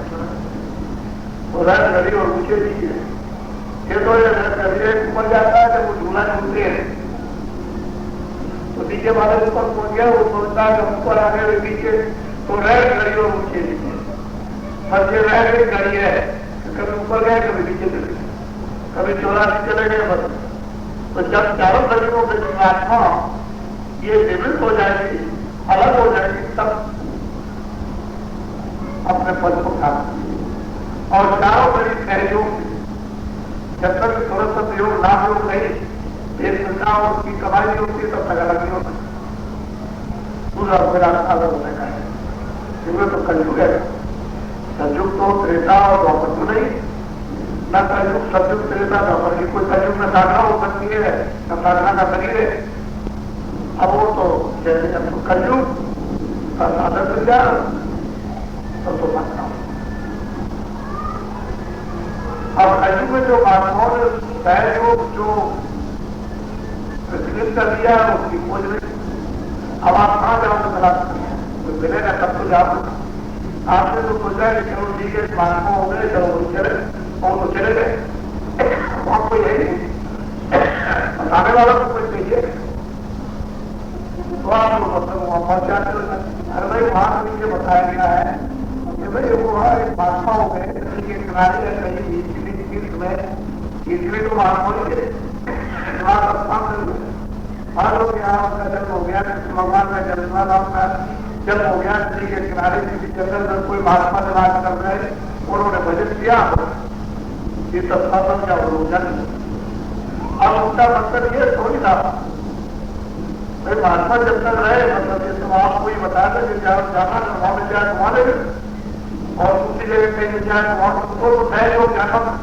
تو رہ گھڑی اور اونچے دیجیے یہ تو گھڑی اوپر جاتا ہے جب وہ جھولا جھولتے ہیں تو نیچے والے اوپر پہنچ گیا, وہ سوچتا ہے کہ اوپر آ گئے نیچے, تو رہ گھڑی اور اونچے دیجیے. بس یہ رہ گئی گھڑی ہے, کبھی اوپر گئے کبھی نیچے چلے گئے, کبھی 84 چلے گئے بس. تو جب چاروں شریروں سے جیواتما یہ نوت ہو جائے گی, الگ ہو جائے گی, تب اپنے پد کو کھانا. اور چاروں شریر سہیوگ جب تک تھوڑا سا سہیوگ ناپیوگ نہیں, ایک سننا اور اس کی کمائی ہوتی ہے تب تک الگ نہیں ہوتا. دوسرا میرا الگ ہونے کا ہے, کیونکہ تو کلجگ ہے. کلجگ تو تریتا اور دوپر تو نہیں, نہ کلجگ ستیگ تریتا دوپر کی, کوئی کلجگ میں سادھنا ہو سکتی ہے نہ سادھنا کا شریر ہے. اب وہ تو جیسے جب کلجگ کا سادھن مل جائے تب تو سادھنا ہو. اب کلجگ میں جو مہاتماؤں نے سہیوگ جو پرچلت کر دیا ہے اس کی کھوج نہیں. اب آپ کہاں جاؤ گے تلاش کریں, کوئی ملے گا تب تو جاؤ. آپ نے تو سوچا کہ چلو ٹھیک ہے مہاتما ہو گئے, چلو وہ چلے, اور تو چلے گئے, وہاں کوئی ہے نہیں بتانے والا تو کوئی چاہیے. تو آپ لوگ مطلب وہاں پہنچ جاتے ہو. ارے بھائی وہاں سے مجھے بتایا گیا ہے کہ بھائی وہ ایک مہاتما ہو گئے, ندی کے کنارے یا کہیں تیرتھ میں, تیسری تو مہاتما ہی تھے, ہر لوگ یہاں ان کا جنم ہو گیا, بھگوان کا جنم کا جب ہو گیا, ندی کے کنارے کسی جنگل میں کوئی مہاتما نواز کر رہے, انہوں نے بھجن کیا, یہ سب ساتھ کیا وہ جنم. اب ان کا مقصد یہ تھوڑی تھا بھائی مہاتما جب تک رہے, مطلب یہ تو آپ کو ہی بتا دیں کہ جہاں جانا ہے وہاں مل جائے وہاں لے گئے, اور دوسری جگہ کہیں مل جائے وہاں تو ہے جو جانا.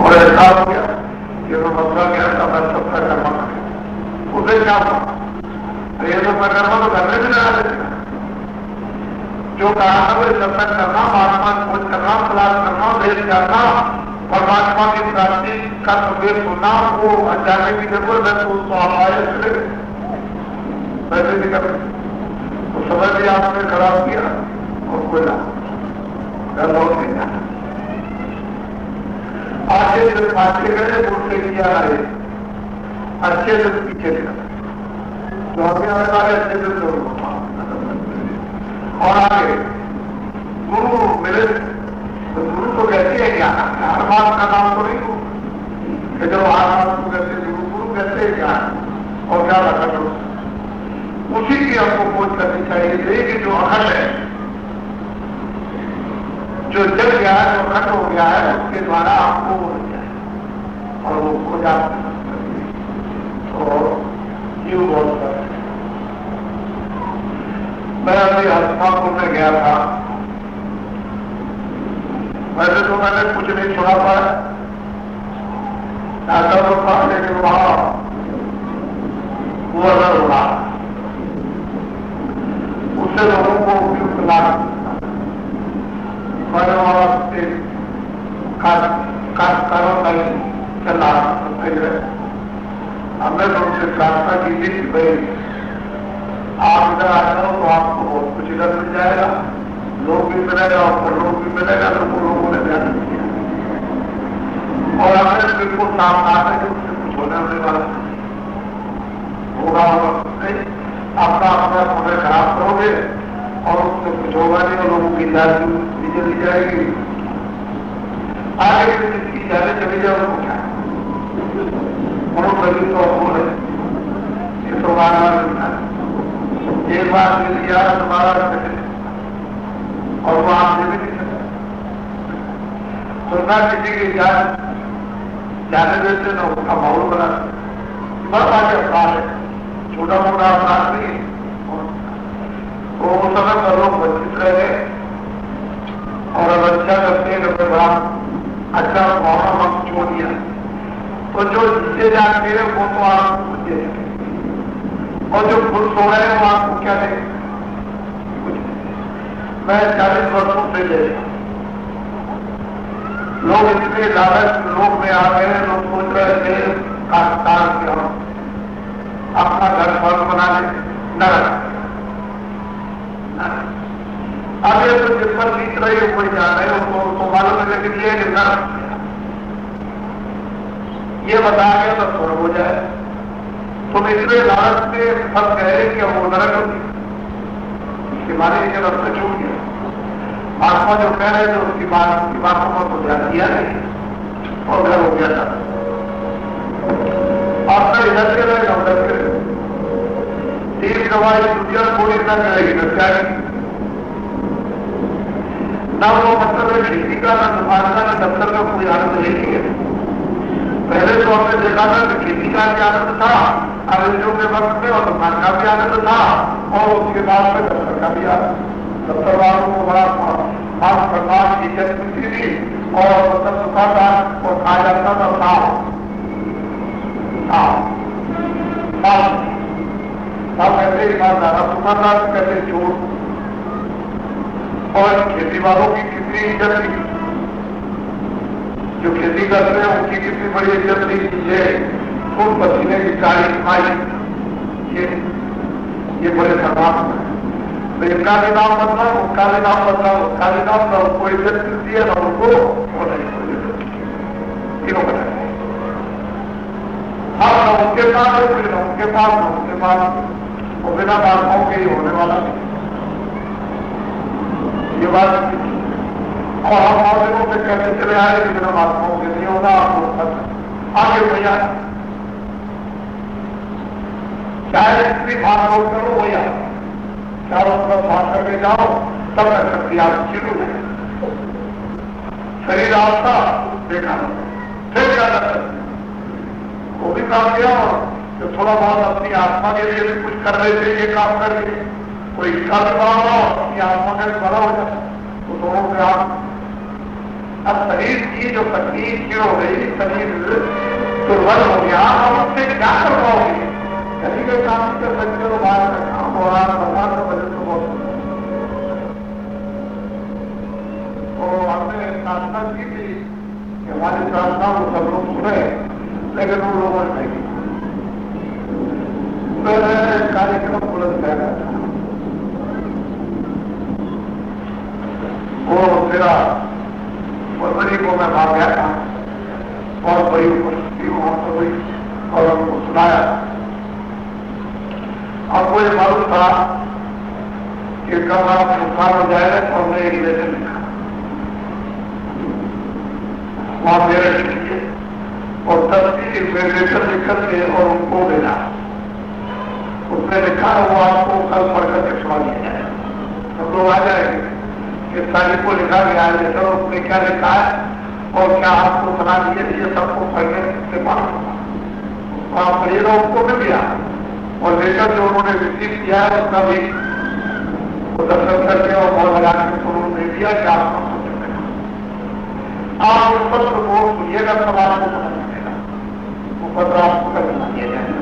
اور ایسا ہو گیا کہ وہ مسئلہ گیا تھا میں سب کا کرنا اسے کیا یہ سب کا کرنا تو کرنے بھی نہ آتے جو کہا تھا وہ سب کا کرنا, مہاتما کھوج کرنا, تلاش کرنا, دیش جاننا, پرماتما کی پراپتی کا سبھی سننا, وہ جانے کی ضرورت ہے. تو آپ آئے چلے گئے पैसे निकल तो समय भी आपने खराब किया और कोई ना घर लौट नहीं जाना। आगे जब आगे गए मुझसे किया आए अच्छे दिन पीछे गया तो हमें आने वाले अच्छे दिन जरूर और आगे गुरु मिले तो गुरु तो कहते हैं क्या हर बात का नाम तो नहीं हो कि चलो हर बात को कहते गुरु गुरु कहते हैं क्या और क्या रखा करो उसी की हमको खोज करनी चाहिए कि जो अखंड है जो जल गया है जो अखंड हो गया है उसके द्वारा आपको हो जाए और वो खोज आप तो जीव बहुत कर मैं अभी हस्तापुर में गया था। वैसे तो मैंने कुछ नहीं सुना पाया तो था लेकिन वहां वो अलग हुआ उससे लोगों को उपयुक्त लाभ मैंने वहां चला हमने तो उनसे प्रार्थना की थी कि भाई आप इधर आ जाओ तो आपको बहुत कुछ इधर मिल जाएगा लोग भी मिलेगा और लोग भी मिलेगा तो वो लोगों ने ध्यान किया और हमने बिल्कुल साफ कहा था कि उससे कुछ होने वाला होगा नहीं आपका अपना समय खराब करोगे और उससे कुछ होगा नहीं और लोगों की जान भी चली जाएगी आगे से जिसकी जाने चली जाए उसको क्या मनोबली तो बोले ये तो बार बार मिलता है एक बार मिल गया दोबारा और वो आप दे भी नहीं सकते तो ना किसी की जाने देते ना उसका माहौल बना बड़ा बात अपराध है छोटा मोटा अपराध नहीं तो उस समय पर लोग वंचित रह गए और अब अच्छा करते हैं बड़ा अच्छा माहौल हम छोड़ दिया तो जो जीते जाते हैं वो तो आपको दे और जो खुद सो रहे हैं वो आपको क्या देंगे कुछ मैं 40 वर्षों से ले लोग इतने लालच लोग में आ गए लोग सोच रहे थे काश्तकार के हम अपना घर फल बना ले न अब ये तो जिस पर बीत रही है वही जान रहे हो तो मालूम है लेकिन ये न ये बता गया तो स्वर्ग हो जाए तुम इतने लालच में फंस गए कि वो नरक होगी उसके माने ये रास्ता छूट गया आत्मा जो कह रहे थे उसकी बातों पर तो ध्यान दिया नहीं और घर हो गया था आपका इधर के रहेगा उधर के तीन गवाही दुनिया कोई न करेगी न क्या ना वो मतलब है खेती का न दुकान का न दफ्तर का कोई आनंद नहीं है पहले तो हमने देखा था कि खेती का भी आनंद था अंग्रेजों के वक्त में और दुकान का भी आनंद था और उसके बाद में दफ्तर का भी आनंद दफ्तर वालों को बड़ा मान सम्मान की इज्जत मिलती थी और मतलब दुकानदार और कहा जाता था साफ कहते ईमानदार दुकानदार कहते चोर और खेती वालों की कितनी इज्जत थी जो खेती करते हैं उनकी कितनी बड़ी इज्जत नहीं कीजिए खून पसीने की तारीफ आई ये बड़े खराब तो इनका भी नाम बदला उनका भी नाम बदला उसका भी नाम ना उनको इज्जत मिलती है ना उनको और नहीं तीनों का हाँ ना उनके पास है फिर ना उनके पास ना उनके पास वो बिना बातों के ही होने वाला ये बात और हम मौजूदों से कहते चले आए कि बिना महात्माओं के नहीं होगा आपको आगे भैया चाहे जितनी भाग करो वही आओ चारों तरफ भाग करके जाओ तब तक शक्ति आप शुरू है शरीर आपका देखा फिर क्या कर वो भी काम किया और जो थोड़ा बहुत अपनी आत्मा के लिए भी कुछ कर रहे थे ये काम करके कोई इसका भी बड़ा हो अपनी आत्मा का भी बड़ा हो जाए तो दोनों से आप अब शरीर की जो तकलीफ क्यों हो गई शरीर दुर्बल हो गया हम उससे क्या कर पाओगे कहीं के काम कर सकते हो बाहर का काम हो रहा भगवान का वजन तो बहुत तो हमने प्रार्थना की थी कि हमारी प्रार्थना को सब लोग सुने लेकिन उन लोगों ने नहीं पे कार्यक्रम बुलंद कर रहा था। वो मेरा फरवरी को मैं वहां गया था और बड़ी उपस्थिति वहां पर हुई और उनको सुनाया। आपको ये मालूम था कि कल आप नुकसान हो जाएगा तो हमने एक लेटर लिखा वहां मेरे लिए और 10 लेटर लिख करके और उनको भेजा। उसने लिखा है वो आपको कल पढ़कर के सुना दिया जाए। हम लोग आ जाएंगे कि तारीख को लिखा गया है लेटर, उसने क्या लिखा है और क्या आपको सुना दिए, ये सबको पढ़ने से मालूम होगा। आप पढ़िएगा, उनको मिल गया और लेटर जो उन्होंने रिसीव किया है उसका भी दर्शन करके और मोहर लगा के उन्होंने दिया कि आप आप उस पत्र को सुनिएगा तब आपको पता चलेगा। वो पत्र आपको कल सुना दिया जाएगा।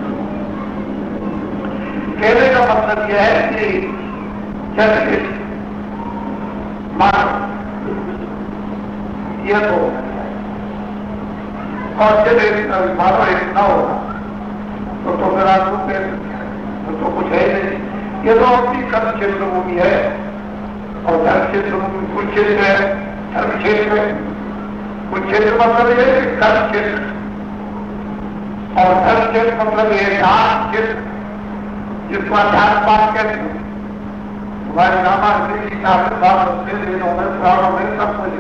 कहने का मतलब यह है कि जैसे मान ये तो और जब मानो एक ना होगा तो फिर आपको तो कुछ है नहीं। ये तो अपनी कर्म क्षेत्र भूमि है और धर्म क्षेत्र भूमि कुल क्षेत्र है, धर्म क्षेत्र है। कुल क्षेत्र मतलब ये कर्म क्षेत्र और धर्म क्षेत्र मतलब ये ध्यान क्षेत्र जिसको अध्यात्म बात कहते हैं। हमारे रामायण दिनों में पुराणों में सब कुछ,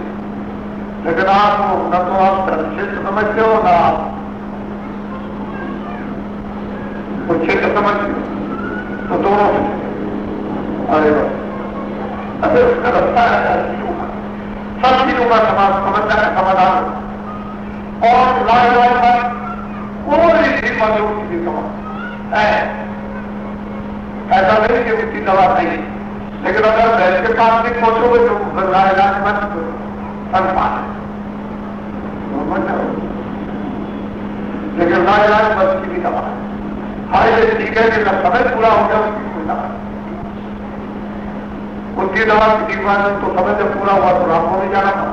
लेकिन आप न तो आप धर्म क्षेत्र समझते हो ना आप कुछ क्षेत्र समझते हो, तो दोनों अरे अरे उसका रास्ता है सब चीजों का समझना का समाधान और लाए पर कोई भी मजबूत की समझ है। ऐसा नहीं कि उसकी दवा नहीं, लेकिन अगर वैद्य के पास नहीं पहुंचोगे तो इलाज मत लेकिन इलाज मत की भी दवा है। हाँ ये ठीक है कि जब समय पूरा हो गया उसकी कोई दवा, उसकी दवा किसी बात तो समय जब पूरा हुआ तो राम को नहीं जाना था।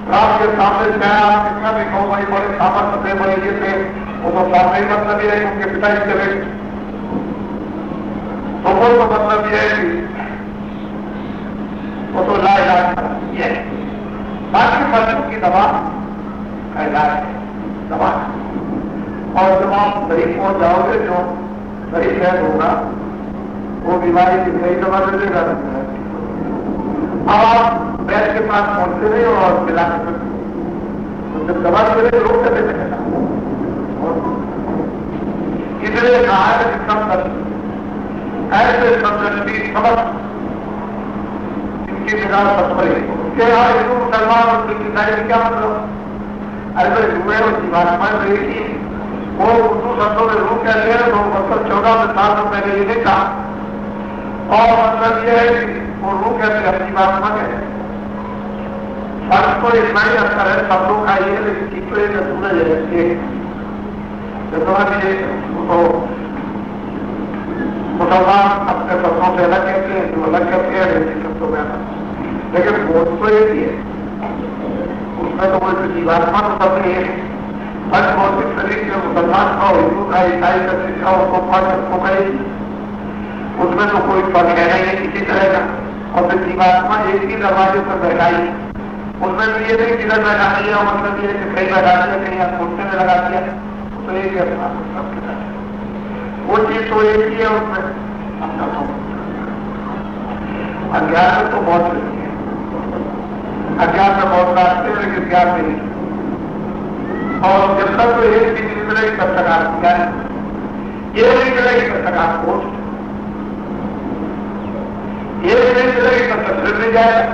राम के सामने चाहे आप कितना भी कहो भाई बड़े सामर्थ्य थे, बड़े ये थे, वो तो सामने ही मतलब ये है कि उनके पिता ही चले, तो वो तो मतलब ये है कि वो तो लाइलाज ये बाकी बच्चों की दवा का इलाज है, दवा। और जब आप शरीर पहुंच जाओगे जो शरीर सहज होगा वो बीमारी की सही दवा दे देगा। अब आप वैद्य के पास पहुंचते नहीं और मिलाने सकते, तो जब दवा दे रहे रोग कर देते हैं। इसलिए कहा है कि समदर्शी ऐसे समदर्शी समझ इनकी निगाह तत्परे के यहाँ हिंदू मुसलमान और ईसाई क्या मतलब अरे हुए और जीवात्मा रहेगी। वो उर्दू शब्दों में रूप कहते हैं तो मतलब 14 से 7 में मैंने ये देखा और मतलब ये है कि वो रूप कहते हैं जीवात्मा कहते हैं। फर्क तो इतना ही अंतर है शब्दों का ये, लेकिन ठीक तो एक सूरज है तो मुसलमान अपने शब्दों से अलग कहते हैं, जो अलग कहते हैं हिंदी शब्दों में अलग, लेकिन बोध तो एक ही है। उसमें तो कोई जीवात्मा तो सब नहीं है। हर भौतिक शरीर के मुसलमान का हिंदू का ईसाई का शिक्षा उसको फर्क हो गई, उसमें तो कोई फर्क है नहीं है किसी तरह का। और फिर जीवात्मा एक ही दरवाजे पर बैठाई, उसमें भी ये नहीं किधर बैठा दिया, मतलब ये कहीं बैठा दिया कहीं आप कुर्ते में लगा दिया, तो एक ही अपना वो चीज तो एक ही है। उसमें अज्ञान में तो बहुत है, अज्ञान में बहुत रास्ते हैं लेकिन ज्ञान में नहीं। और जब तक तो एक चीज मिलेगी तब तक आप ज्ञान, ये नहीं मिलेगी तब तक आप खोज, ये नहीं मिलेगी तब तक फिर नहीं जाएगा।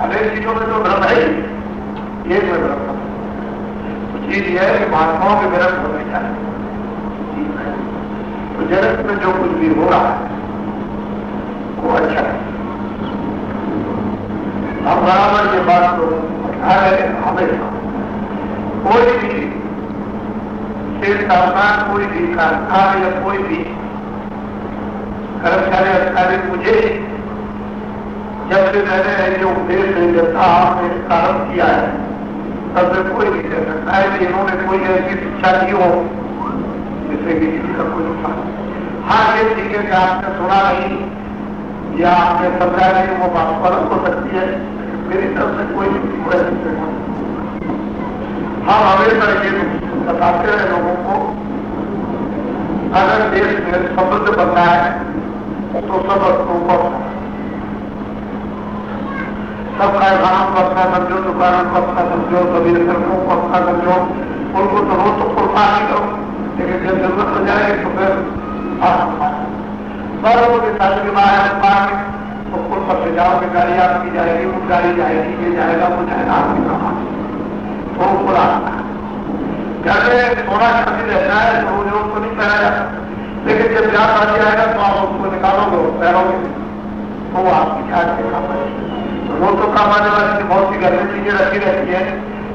अनेक चीजों में तो भ्रम है ही, ये कोई भ्रम तो चीज यह है कि महात्माओं के भ्रम होने चाहिए। तो जगत में जो कुछ भी हो रहा है वो अच्छा है। हम बराबर ये बात तो हमेशा कोई भी शेष सावधान, कोई भी कारखान या कोई भी कर्मचारी अधिकारी मुझे जब से मैंने ये उपदेश नहीं देता आपने प्रारंभ किया है तब से कोई नहीं कह सकता है कि इन्होंने कोई ऐसी शिक्षा दी हो जिससे किसी का कोई नुकसान। हाँ ये ठीक है कि आपने सुना नहीं या आपने समझा नहीं, वो बात फर्क हो सकती है, मेरी तरफ से कोई नहीं। हम हमेशा ये बताते हैं लोगों को, अगर देश में समृद्ध बनना है तो सब ऊपर सब कारखानों को अपना समझो, दुकानों को अपना समझो, सभी सड़कों को अपना समझो, उनको तो रोज तो फुलफा नहीं करो, लेकिन जब जरूरत हो जाए तो फिर बड़ों के साथ के बाहर तो पुल पर से जाओगे, गाड़ी आपकी जाएगी, वो गाड़ी जाएगी, ये जाएगा, वो जाएगा, आपकी काम तो ऊपर आता है। घर में थोड़ा शादी रहता है तो रोज रोज तो नहीं पहना जाता, लेकिन जब ब्याह शादी आएगा तो आप उसको निकालोगे और पहनोगे तो वो आपकी क्या काम है। रोज तो काम आने वाली बहुत सी घर में चीजें रखी रहती है,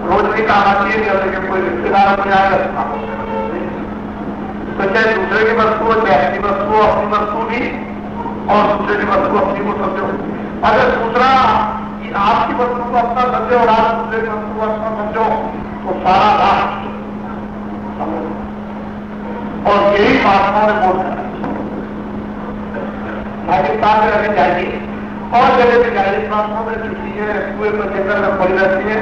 रोज भी काम आती है, लेकिन कोई रिश्तेदार में आएगा तो चाहे दूसरे की वस्तु हो, चाहे अपनी वस्तु हो, अपनी वस्तु भी और दूसरे की वस्तु अपनी को समझो। अगर दूसरा आपकी वस्तु को अपना समझे और आप दूसरे की वस्तु को अपना समझो तो सारा राष्ट्र और यही महात्माओं ने बोला पाकिस्तान में रखी जाएगी और जगह भी जाएगी, महात्माओं में छुट्टी है, कुएं पर जंगल में पड़ी रहती है,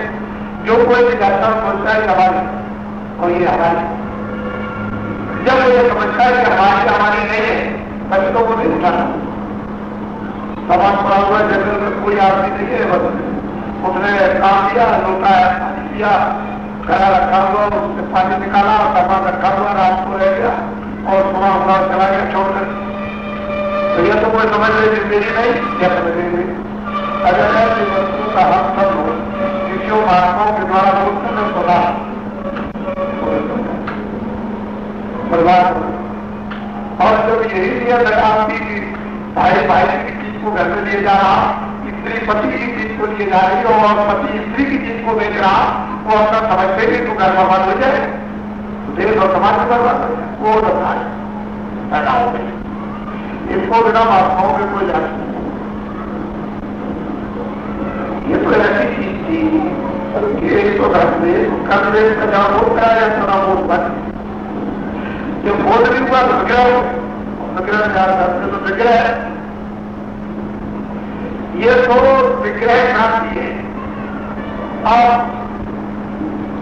जो कोई भी जाता है बोलता है हमारी और ये हमारी। जब वो ये समझता है कि हमारी नहीं है तभी तो वो नहीं उठाना। सामान पड़ा हुआ जंगल में कोई आदमी नहीं है, बस उसने काम दिया, लोटा पानी दिया, घड़ा रखा हुआ, उससे पानी निकाला और सामान रखा हुआ, रात को रह गया और सुबह हुआ चला गया छोड़कर। तो यह तो कोई समझ रही मेरी नहीं, क्या समझ रही? अगर ऐसी वस्तु का हम सब हो ऋषियों महात्माओं के द्वारा बोलते हैं सुना बर्बाद। और जब यही नियत है आपकी भाई भाई की चीज को घर में लिए जा रहा, स्त्री पति की चीज को लिए जा रही हो और पति स्त्री की चीज को बेच रहा, वो अपना समझते ही तो घर बर्बाद हो जाए, देश और समाज में बर्बाद हो जाए, वो दशा पैदा हो गई। इसको बिना महात्माओं के कोई जान नहीं। ये तो ऐसी चीज थी, ये तो कर दे का जहाँ बोध कराया जाए थोड़ा बोध बन, जब बोध नहीं हुआ तो विग्रह जाते तो विग्रह, ये तो विग्रह क्रांति है। अब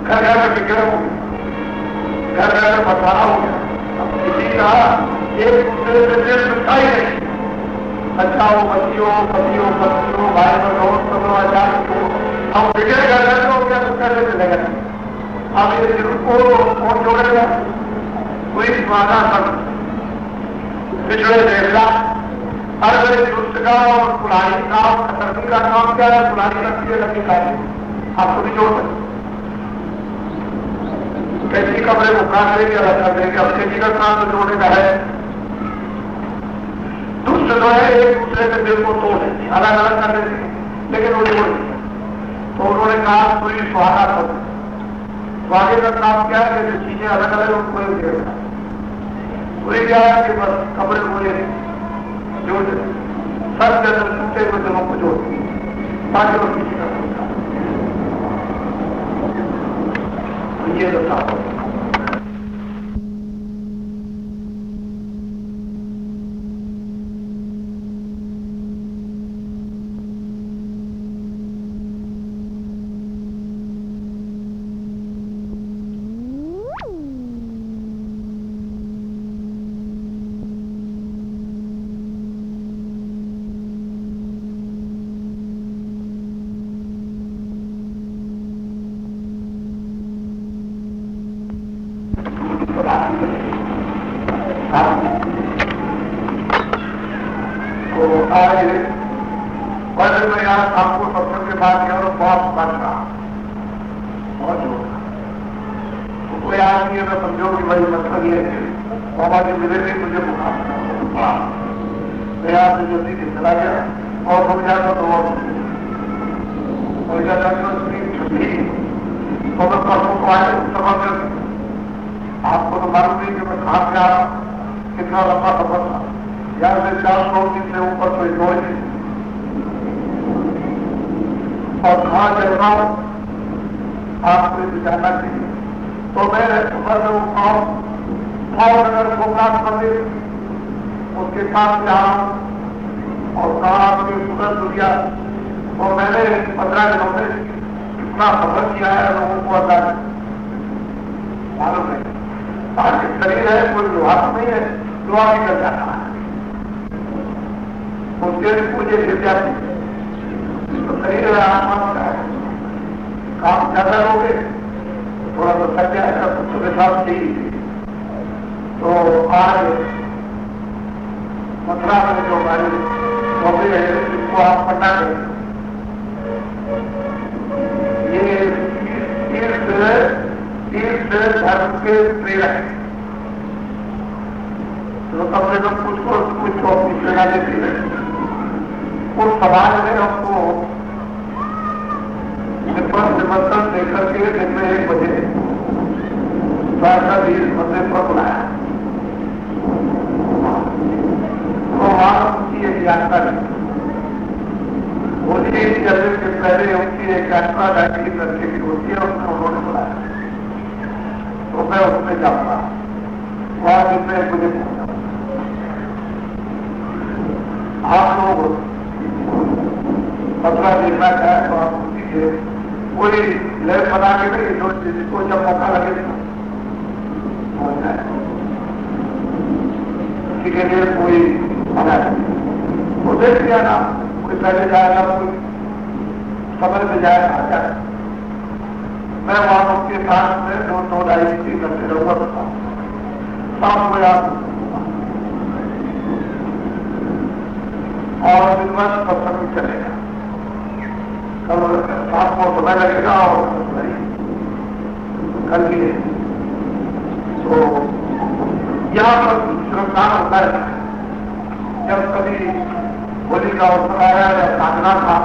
घर घर में विग्रह हो गया, घर घर में बसाना हो गया, अब किसी का एक दूसरे से दिल मिलता ही नहीं। अच्छा हो बच्चियों पतियों पत्नियों भाई बहनों सब आचार्य को हम विग्रह कर रहे हो गया तो कैसे मिलेगा? अब ये दिल को कौन जोड़ेगा? कोई वादा कर पिछड़े देवला हर बड़े दुष्ट का और पुरानी का और खतरनी का काम क्या है? पुरानी रखती है लंबी का आपको भी जोड़ सकते, कैसी कपड़े को काट लेंगे अलग कर देंगे, अब खेती का काम तो जोड़ने का है। दुष्ट जो है एक दूसरे के दिल को तोड़ देती, अलग अलग कर देती, लेकिन वो जोड़ देती। तो उन्होंने कहा कोई सुहागा कर, सुहागे का काम क्या है? जैसे चीजें अलग अलग उनको एक देगा, कोई क्या है कि बस कपड़े बोले जोड़ देते, सब जगह टूटे हुए दिलों को जोड़ देते ताकि वो किसी का सोचा ये बताओ। तो आज पहले मैं यहाँ आपको सत्संग के बाद गया और बहुत बन रहा बहुत जो तो कोई आदमी अगर समझो कि भाई मतलब ये बाबा जी मिले नहीं मुझे बुखार मैं यहाँ से जल्दी से चला गया और हम जाता तो और जाता छुट्टी तो मैं परसों को आए उस समय में आपको तो मालूम नहीं कि मैं कहाँ से आ रहा, कितना लंबा सफर था, यहाँ से 400 दिन से ऊपर कोई जोड़ नहीं और कहाँ चल रहा हूँ आपको जानना चाहिए। तो मैं सुबह में भावनगर गोपनाथ मंदिर اس کے ساتھ جہاں اور کہاں کی سورج دنیا اور میں نے 15 دنوں میں اتنا سفر کیا ہے لوگوں کو اللہ معلوم نہیں. آج شریر ہے کوئی لوہا تو نہیں ہے, لوہا بھی کر جاتا ہے اس کے پوجے گر جاتی ہے. تو شریر ہے آسمان کا ہے, کام زیادہ ہو گئے تھوڑا سا تھک جائے گا تو صبح صاحب چاہیے. تو آج متھرا میں جو ہماری موقع ہے جس کو آپ پڑھنا کریں, یہ تیس دھرم کے پریرک ہیں. تو کم سے کم کچھ کو اپنی پریرنا دیتی ہے. اس سماج میں ہم کو نمنترن دے کر کے دن میں 1 بجے بھی مندر پر بلایا. تو وہاں ان کی ایک یاترا کی ہولی چلنے سے پہلے ان کی ایک یاترا گاڑی کرنے کی ہوتی ہے, اس میں انہوں نے بلایا. تو میں اس میں جاؤں گا وہاں دن میں 1 بجے پہنچا. آپ لوگ مسئلہ دیکھنا چاہیں تو آپ اسی سے کوئی لیب بنا کے نہیں, جو جس کو جب موقع لگے پہنچ جائے. اسی کے لیے کوئی بنا وہ دیکھ لیا نا, کوئی پہلے جائے گا, کوئی سمے میں جائے گا آ جائے. میں وہاں اس کے ساتھ میں 2-2-2.5 گھنٹے رہوں گا. شام کو یاد اور دن بھر ستسنگ چلے گا. کل شام کو سمے لگے گا اور کل بھی. تو یہاں پر شرمدان ہوتا ہے. جب کبھی ہولی کا اوسر آیا یا ساگنا تھا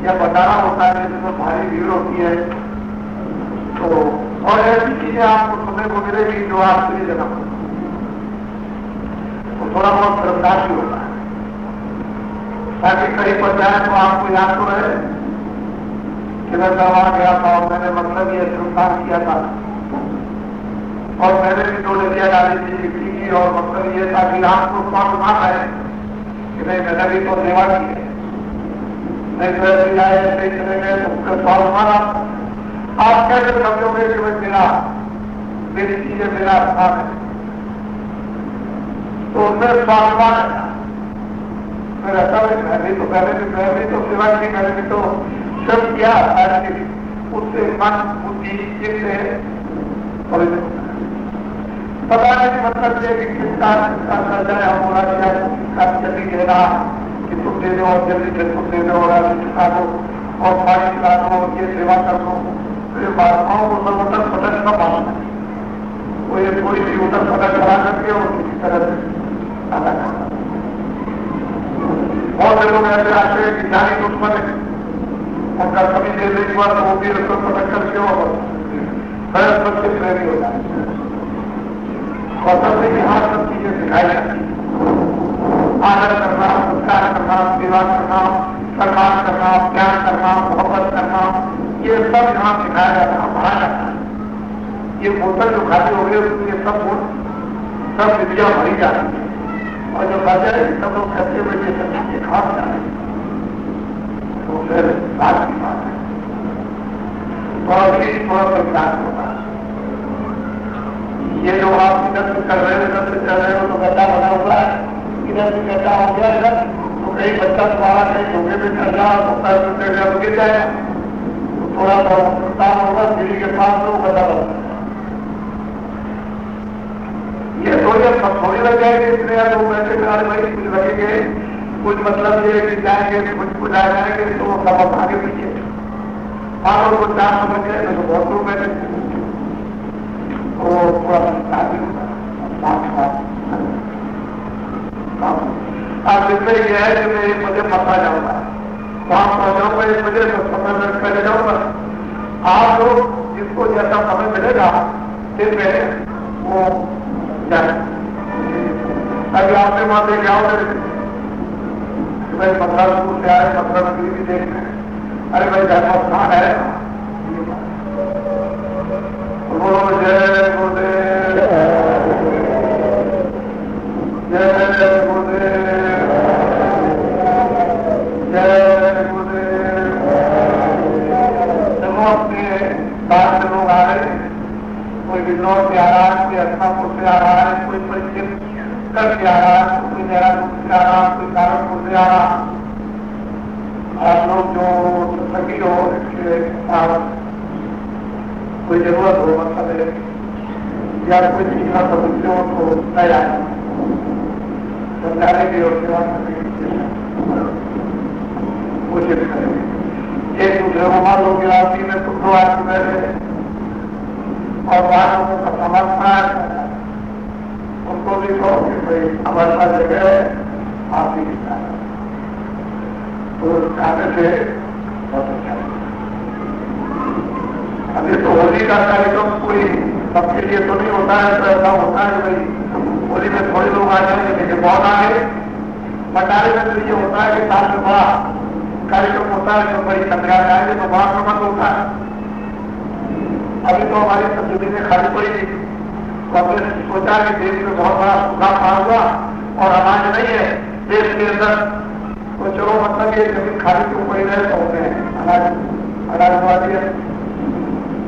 یا بٹارا ہوتا ہے جس میں بھاری بھیڑ ہوتی ہے, تو اور ایسی چیزیں آپ کو سننے کو ملے گی جو آپ کے لیے جگہ تو تھوڑا بہت شرمدار بھی ہوتا ہے, تاکہ کہیں پر جائے تو آپ کو یاد تو رہے کہ میں وہاں گیا تھا اور میں نے مطلب یہ شرمدار کیا تھا اور میں نے بھی 2 لڑکیاں ڈالی تھی لکھی کی, اور مطلب یہ تھا کہ آپ کو کون نہ آئے کہ نہیں میں نے بھی تو سیوا کی ہے, نہیں تو ایسے آئے ایسے چلے گئے تو اس کا سوال مارا. آپ کیسے سمجھو گے کہ میری چیزیں میرا کام ہے. تو اس میں سوال ہے میں رہتا ہوں, میں بھی تو سیوا کی, میں نے بھی تو سب کیا. اس سے من بدھی چیز سے پتا نہیں مطلب یہ کہ کس کا خرچہ ہے ہمارا کیا کس کا جلدی کہنا کہ تم دے دو اور جلدی سے تم دے دو اور سکھا دو اور پانی پلا دو, یہ سیوا کر دو. تو یہ بادشاہوں کو سب اتر پٹک کا معلوم ہے, وہ یہ کوئی بھی اتر پٹک کرا کر کے اور کسی طرح سے ادا کرتا. بہت سے لوگ ایسے آتے ہیں کہ جانی دشمن ہے, ان کا کبھی دینے کے بعد وہ بھی اتر پٹک کر کے اور بہت بچے پریمی ہو جائے. اور سب سے یہاں سب چیزیں سکھائی جاتی ہیں, آدر کرنا, سنسکار کرنا, سیوا کرنا, سنمان کرنا, پیار کرنا, محبت کرنا, یہ سب یہاں سکھایا جاتا ہے, پڑھایا جاتا ہے. یہ بوتل جو کھاتے ہو گئے اس میں سب ودیا بھری جاتی ہے, اور جو کھاتے ہیں سب لوگ کہتے ہوئے یہ سب چیزیں کھا جا رہے ہیں. تو پھر بات کی بات ہے تو ابھی تھوڑا سا وکاس ہوتا ہے. یہ جو آپ ادھر سے کر رہے ہیں ادھر سے چل رہے ہو تو گڈھا بنا ہوا ہے, ادھر سے گڈھا ہو گیا ادھر تو کہیں بچہ تمہارا کہیں دھوکے میں چل رہا تو پیر ٹوٹے گا تو گر جائے گا, تو تھوڑا سا نقصان ہوگا. سیڑھی کے پاس تو گڈھا بن جائے گا. یہ تھوڑی لگ جائے گی, اتنے لوگ بیٹھے میرے بھائی کچھ لگیں گے, کچھ مطلب یہ کہ جائیں گے کچھ آ جائیں گے تو وہ سب آگے پیچھے آپ لوگ کو 4 سمجھ گئے تو بہت لوگ بیٹھے وہ تھوڑا سا آپ اس میں یہ ہے کہ میں 1 بجے پتا جاؤں گا, وہاں پہنچاؤں گا 1 بجے تو سمے میں پہلے جاؤں گا. آپ لوگ جس کو جیسا سمے ملے گا پھر پہلے وہ جائیں. ابھی آپ نے وہاں دیکھ آؤ بھائی 15 دور سے آئے 15 نگری بھی دیکھ رہے ہیں. ارے بھائی دھرم استھان ہے, بولو جے گردیو جے گردیو से आ रहा, कोई सहारनपुर से आ रहा, आप लोग जो सखी हो इसके साथ कोई जरूरत हो, मतलब या कोई चीज का सदस्य हो तो नहीं आए, समझाने की और सेवा कोशिश करेंगे। एक दूसरे को मान लो कि रात्रि में तुम दो आदमी बैठे और वहां लोगों का समर्थन, उनको भी कहो कि भाई हमारे पास जगह है, आप ही तो खाने से बहुत अच्छा है। अभी तो होली का कार्यक्रम कोई सबके लिए तो नहीं होता है, तो ऐसा होता है भाई होली में थोड़े लोग आ जाएंगे, लेकिन बहुत आगे भंडारे में तो ये होता है कि साल में बड़ा कार्यक्रम होता है, जो बड़ी संख्या में आएंगे तो बड़ा प्रबंध होता है। अभी तो हमारी सब जमीनें खाली पड़ी थी, तो हमने सोचा कि देश में बहुत बड़ा सुधार आ हुआ और अनाज नहीं है देश के अंदर, तो चलो मतलब ये जमीन खाली क्यों पड़ी रहे, तो हमने अनाज दवा दिया,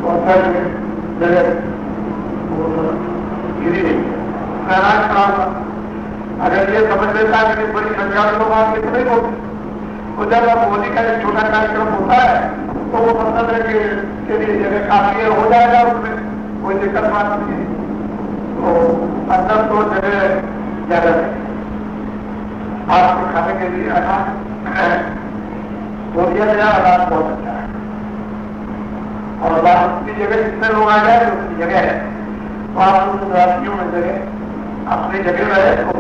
तो अंदर जगह गिरी नहीं, अनाज खड़ा। अगर ये समझ लेता है कि बड़ी संख्या में लोग आगे तो नहीं होते, तो जब अब होली का एक छोटा कार्यक्रम होता है तो वो मतलब है कि लिए जगह काफी हो जाएगा, उसमें कोई दिक्कत बात नहीं है। तो अंदर तो जगह ज्यादा है आपके खाने के लिए अनाज तो दिया गया, अनाज बहुत अच्छा है और बात की जगह जितने लोग आ जाए उसकी जगह है, तो आप उन राशियों में जगह अपनी जगह रहे तो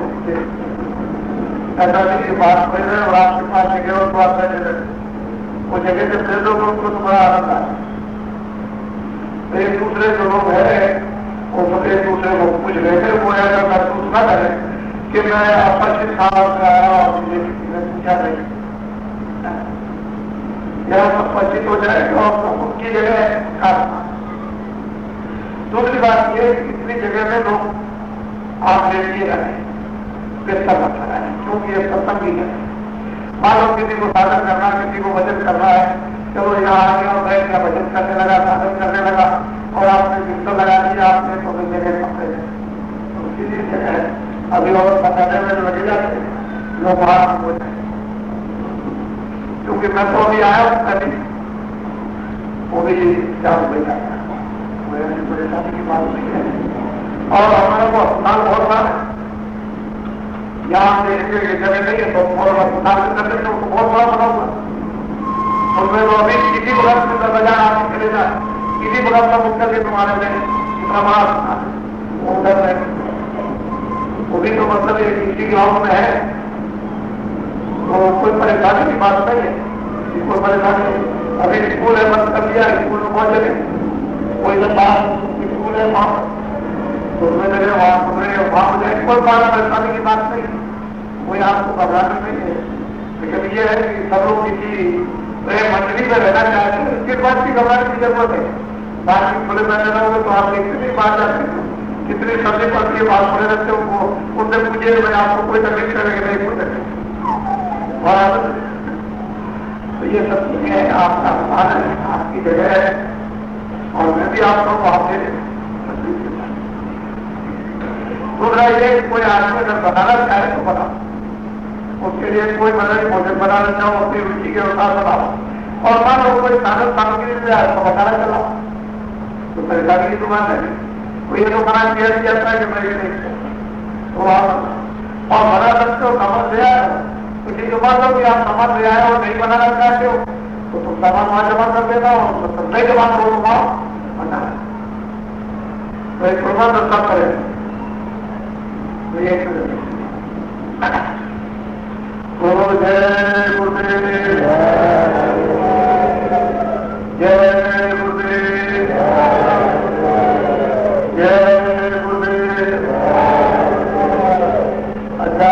ऐसा नहीं कि बात पड़ रहे और आपके पास जगह हो तो आप बैठे रहे, वो जगह जब दे दो उनको तो बड़ा आनंद आए। तो एक दूसरे जो लोग हैं वो सब एक दूसरे को पूछ रहे थे, वो ऐसा महसूस न करे कि मैं अपरिचित स्थान से आया और मुझे किसी ने पूछा नहीं, यह सब परिचित हो जाएगा और उनकी जगह खाना। दूसरी बात यह कि इतनी जगह में लोग आप लेके रहे बेहतर मत लगाए, क्योंकि ये सत्संग ही है। मान लो किसी को साधन करना, किसी को भजन करना है, चलो यहाँ आ गया और बैठ गया, भजन करने लगा, साधन करने लगा और आपने कीर्तन लगा दिया, आपने तो जगह पकड़े तो सीधी जगह है। अभी और बताने में लगे जाते लोग वहां हो जाए, क्योंकि मैं तो अभी आया हूँ कभी वो भी चार बजे जाता है, कोई ऐसी परेशानी की बात नहीं है। और हमारा को अस्पताल बहुत बड़ा है, यहाँ से जगह नहीं है तो अस्पताल करने से उसको बहुत बड़ा बना हुआ, उसमें तो अभी किसी बगल में बाजार आके चले जाए, किसी बगल का मुक्तर के तुम्हारे में इतना बड़ा वो उधर है, वो भी तो मतलब किसी गाँव में है तो कोई परेशानी की बात नहीं है, कोई परेशानी नहीं। अभी स्कूल है, बंद कर दिया, स्कूल में बहुत जगह, कोई जब बाहर स्कूल है वहां तो उसमें जगह वहां वहां हो जाए, कोई बड़ा परेशानी की बात नहीं, कोई आपको घबराना नहीं है। लेकिन ये है कि सब लोग किसी मंडली में रहना चाहते हैं, इसके बाद की घबराने की जरूरत है। बाकी खुले बैठे रहोगे तो आप कितनी बात जाते हैं, कितनी सब्जी पड़ती है, बात पड़े रहते हो, उनसे पूछिए मैं आपको कोई तकलीफ करेंगे नहीं, कोई तकलीफ। तो ये सब चीजें आपका स्थान है, आपकी जगह है और मैं भी आपको वहां से दूसरा ये कोई आदमी अगर बनाना चाहे तो बनाओ, उसके लिए कोई मदद भोजन बनाना चाहो अपनी रुचि के अनुसार बनाओ, और मान लो कोई साधन सामग्री से आए तो बताना चलाओ, तो परेशानी की दुकान है। कोई ये तो मना किया जाता है कि मैं ये नहीं तो आप और बना सकते हो, समझ ले आए हो, किसी को मान लो कि आप समझ ले आए हो नहीं बनाना चाहते हो तो तुम सामान वहां जमा कर देना हो, मतलब नहीं जमा करो तो वहां बना तो एक प्रबंध सब करे तो ये जय गुरुदेव, जय गुरुदेव, जय गुरुदेव। अच्छा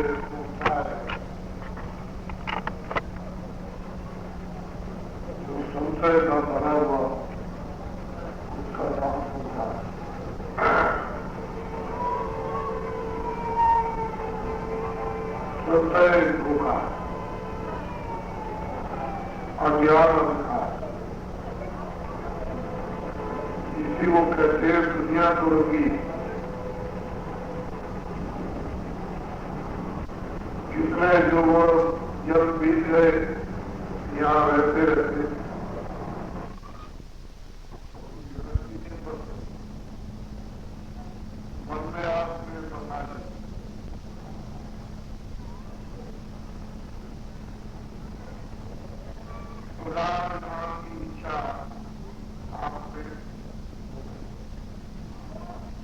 سنتا ہے جو سنتے کا بنا ہوا اس کا نام سنتا ہے. سنتا ہے دھوکا اگیان انکار. اسی وہ کہتے ہیں دنیا تو رنگی کتنے جو وہ جب بیت گئے یہاں رہتے رہتے من میں آپ نے بتا دیا خدا نام کی اچھا آپ نے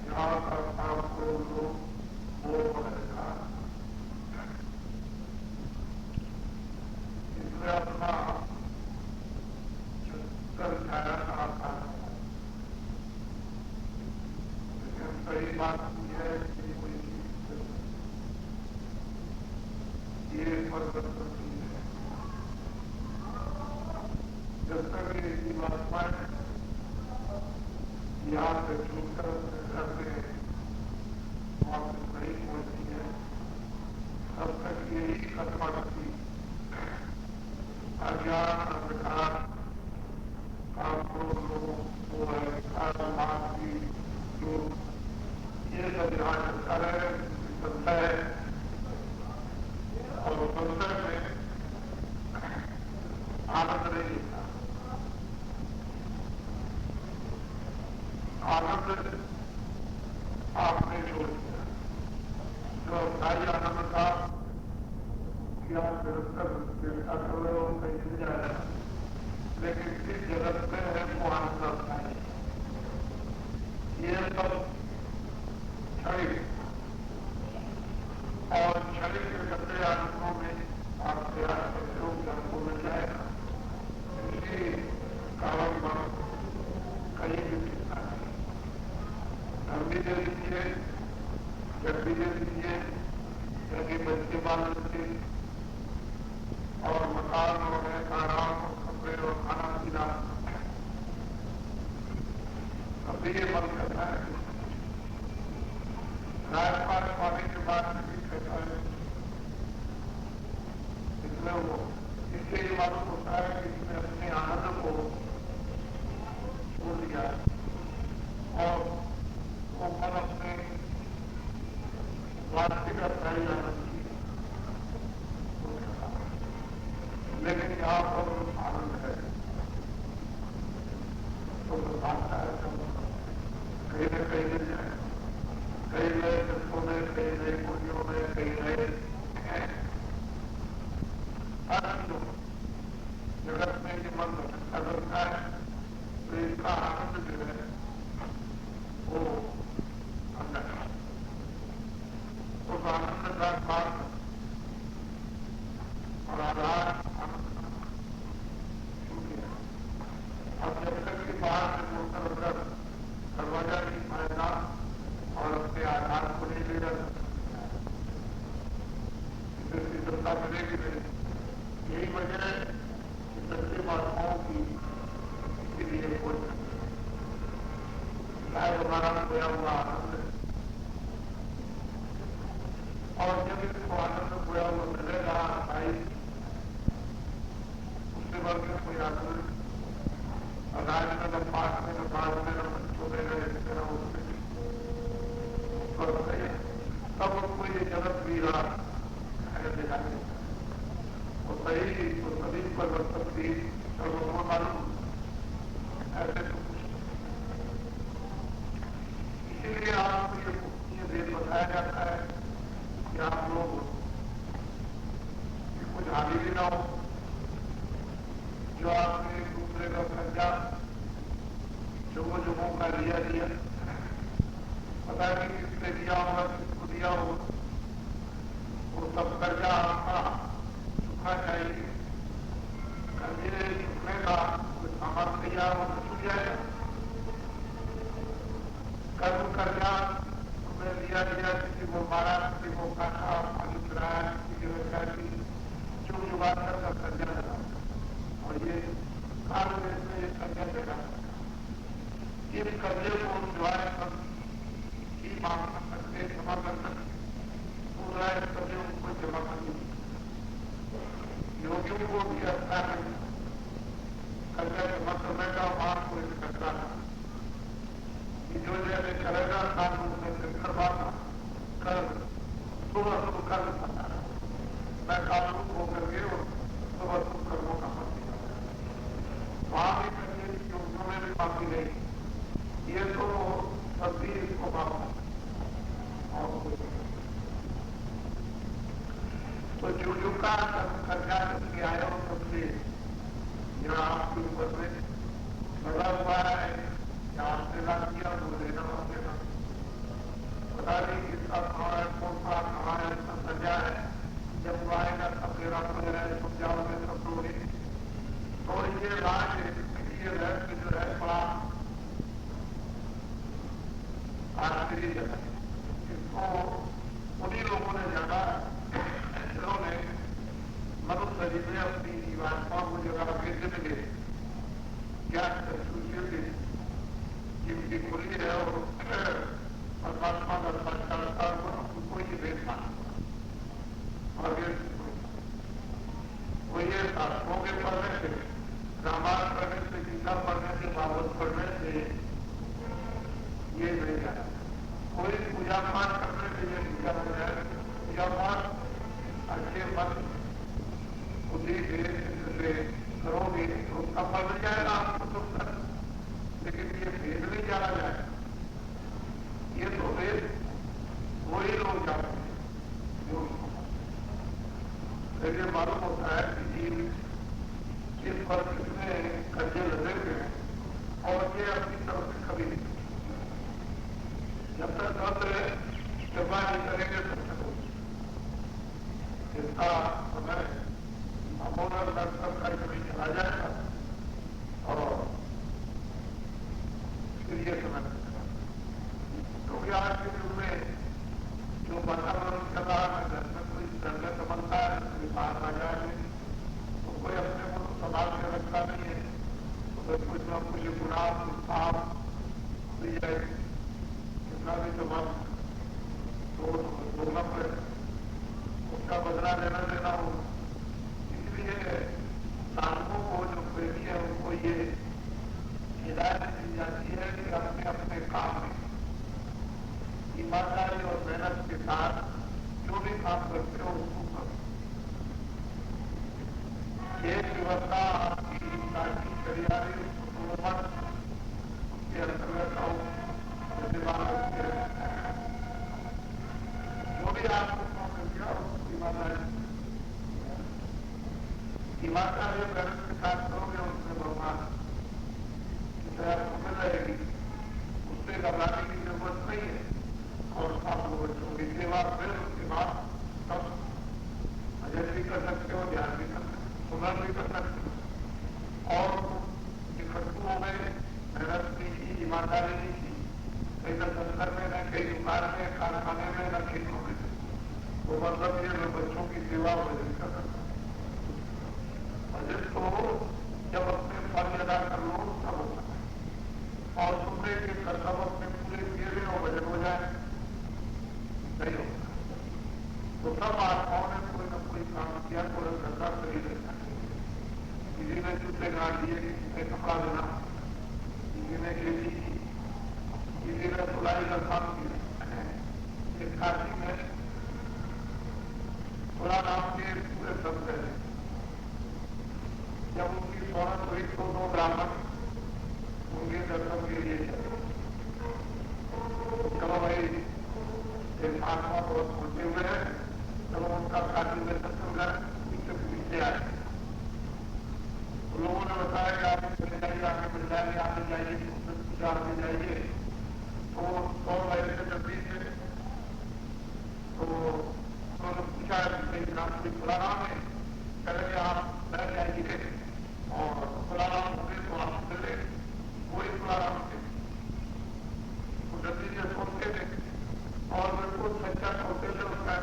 یہاں تک آپ کو وہ رکھا اس میں اپنا کر چھایا تھا. لیکن صحیح بات یہ ہے کہ کوئی یہ پرورتن چیز ہے. جب تک یہ بات پائے یہاں سے چھوٹ کر گھر میں واپس نہیں پہنچتی ہے تب تک یہی ختم رکھتی اجان اندھکار آپ لوگوں کو ہے کی جو یہ سب یہاں چلتا ہے چلتا ہے اور سنسر میں آنند نہیں لیتا. آنند آپ نے چھوڑ دیا جو بھائی آنند تھا کہ آپ نرنتر چیشٹا کر رہے ہو کہیں مل جائے گا لیکن کس جگت میں ہے وہ آنند رکھتا ہے. یہ سب چھڑی اور چھڑی کے گندے آنندوں میں آپ تیار کرتے ہو کہ آپ کو مل جائے گا. اسی کاروبار کہیں بھی ملتا ہے. گھر بھی دے دیجیے گھر بھی دے دیجیے کہیں بچے بال بچے اور مکان اور آرام اور کپڑے اور کھانا پینا ابھی یہ من کرتا ہے. رائے پاس پانے کے بعد بھی کہتا ہے اس میں وہ اس سے یہ معلوم ہوتا ہے کہ اس نے اپنے آنند کو چھوڑ دیا اور وہ من اپنے وارستک اپنائی آنند کی. لیکن یہاں پر آنند ہے تو بتاتا ہے کہیں نہ کہیں مل جائے. کئی نئے دستوں میں کئی نئے کلیوں میں کئی نئے ہر جگت میں یہ من کرتا ہے تو اس کا آنند جو ہے وہ اندر اس آنند کا کام اور آدھار اب جب تک کہ باہر سے مڑ کر اندر دروازہ نہیں پائے گا اور اپنے آدھار کو نہیں لے جا سکتا سنتا ملے گی نہیں. یہی وجہ ہے کہ سچے بادشاہوں کی اسی لیے کوئی شاید ہمارا کھویا ہوا آنند ہے اور جب اس کو آنند کھویا ہوا ملے گا بھائی اس سے بڑھ کر کوئی آنند نہیں. راج میں نہ پاس میں نہ باغ میں نہ بچوں میں نہ اس طرح اس میں تب ان کو یہ جگت بھی رہا ہے دکھانے اور صحیح اور سبھی پر برتن تھی اور معلوم ایسے تو کچھ. اسی لیے آپ کو یہ دیر بتایا جاتا ہے کہ آپ لوگ کچھ حالی بھی نہ ہو جو آپ نے ایک دوسرے کا قرضہ جو موقع لیا پتا نہیں کس نے دیا ہوگا کس کو دیا ہوگا وہ سب قرضہ آپ کا چکنا چاہیے. قرضے چکنے کا کوئی سامان تیار ہو تو چھٹ جائے گا. قرضہ تمہیں لیا کسی کو مارا کسی کو کاٹا پانی چرایا पूर्वांचल का कर्जा लगा और ये कांग्रेस में ये कर्जा लगा। इस कर्जे को द्वारा सब ही मांग कर सकते, जमा कर सकते, पूरा इस कर्जे को जमा कर सकते। योगियों को भी अच्छा है कर्जा जमा करने का वहां कोई करता था कि जो जैसे करेगा कानून में करवाना कर सुबह सुबह कर सकता है। मैं कानून को करके और सुबह सुबह कर्मों का पति वहां भी कर्जे की योगियों में भी बाकी नहीं। ये तो सभी इसको बाबा और तो जो का कर्जा करके आया हो सबसे यहाँ आपके ऊपर में लगा हुआ है या आपने लाभ किया वो लेना होगा। पता नहीं किसका कहाँ है, कौन सा कहाँ है, सब सजा है। जब वो आएगा सब मेरा वगैरह सब जाओगे सब लोग। तो ये राज ये रहस्य जो है बड़ा आश्चर्य जगह इसको उन्हीं लोगों ने जाना जिन्होंने मनुष्य जी में अपनी जीवात्मा को जगह के जिंदगी क्या जिनकी खुली है और परमात्मा का साक्षात्कार उनको ही देखना और वो ये शास्त्रों के पढ़ने से रामायण पढ़ने से गीता पढ़ने से भागवत पढ़ने से ये नहीं जाए। कोई पूजा पाठ करने से ये पूजा हो जाए। पूजा पाठ अच्छे मन बुद्धि से करोगे तो उसका फल मिल जाएगा आपको तो कर। लेकिन ये भेद नहीं जाना जाए। ये तो भेद वही लोग जाते हैं जो मुझे मालूम होता है कि जीव इस पर कितने कर्जे लगे हुए हैं और ये अपनी तरफ से कभी नहीं। जब तक कृपा नहीं करेंगे तब तक इसका समय अमोनर दर्शन का कहीं चला जाएगा और फिर ये समय क्योंकि आज के युग में जो वातावरण चल रहा है घर में कोई संगत बनता है कोई बाहर आ जाए तो कोई अपने को संभाल के रखता नहीं है। तो कुछ न कुछ गुनाह कुछ पाप मिल जाए कितना भी जवाब तो बोलना पड़े उसका बदला लेना हो। इसलिए साधकों को जो प्रेमी है उनको ये हिदायत दी जाती है कि अपने अपने काम में ईमानदारी और मेहनत के साथ जो भी काम करते हो उसको करो। ये व्यवस्था आपकी ताकि चली आ रही उसके अंतर्गत आओ जो भी आपको काम किया उसको ईमानदारी और मेहनत के साथ करोगे उसमें भगवान की तरह मिल रहेगी। उससे घबराने की जरूरत नहीं है। और आप बच्चों की सेवा फिर उसके बाद सब अजय भी कर सकते हो, ध्यान भी कर सकते हो, सुनर भी कर सकते हो और इकट्ठू हो गए। मेहनत नहीं की, ईमानदारी नहीं की, कहीं न दफ्तर में न कहीं दुकान में कारखाने में न खेतों में। तो मतलब ये मैं बच्चों की सेवा वजन कर सकता हूँ। वजन तो जब अपने फर्ज अदा कर लो तब होता है और सुनने के कर्तव्य अपने पूरे किए हुए और वजन हो जाए नहीं होता। तो सब आत्माओं ने कोई न कोई काम किया, कोई धंधा सही रहता है। किसी ने जूते गाड़ दिए, किसी ने कपड़ा देना, किसी ने खेती की, किसी ने सुलाई का काम किया। एक काशी में थोड़ा नाम के पूरे सब रहे। जब उनकी शौहरत हुई तो दो ब्राह्मण उनके दर्शन के लिए चले। चलो भाई एक आत्मा बहुत छोटे हुए हैं, चलो उनका काशी में दर्शन कर उससे पूछते आए। लोगों ने बताया कि आप मिल जाइए, आगे मिल जाएंगे, आगे जाइए, पूछा आगे जाइए। तो 100 महीने से जब थे तो उन्होंने पूछा नाम कोई खुला नाम है, करेंगे आप बैठ जाइए और खुला नाम होंगे तो आप मिले कोई खुला नाम थे। वो जल्दी से सोचते थे और बिल्कुल सच्चा सोचते थे उसका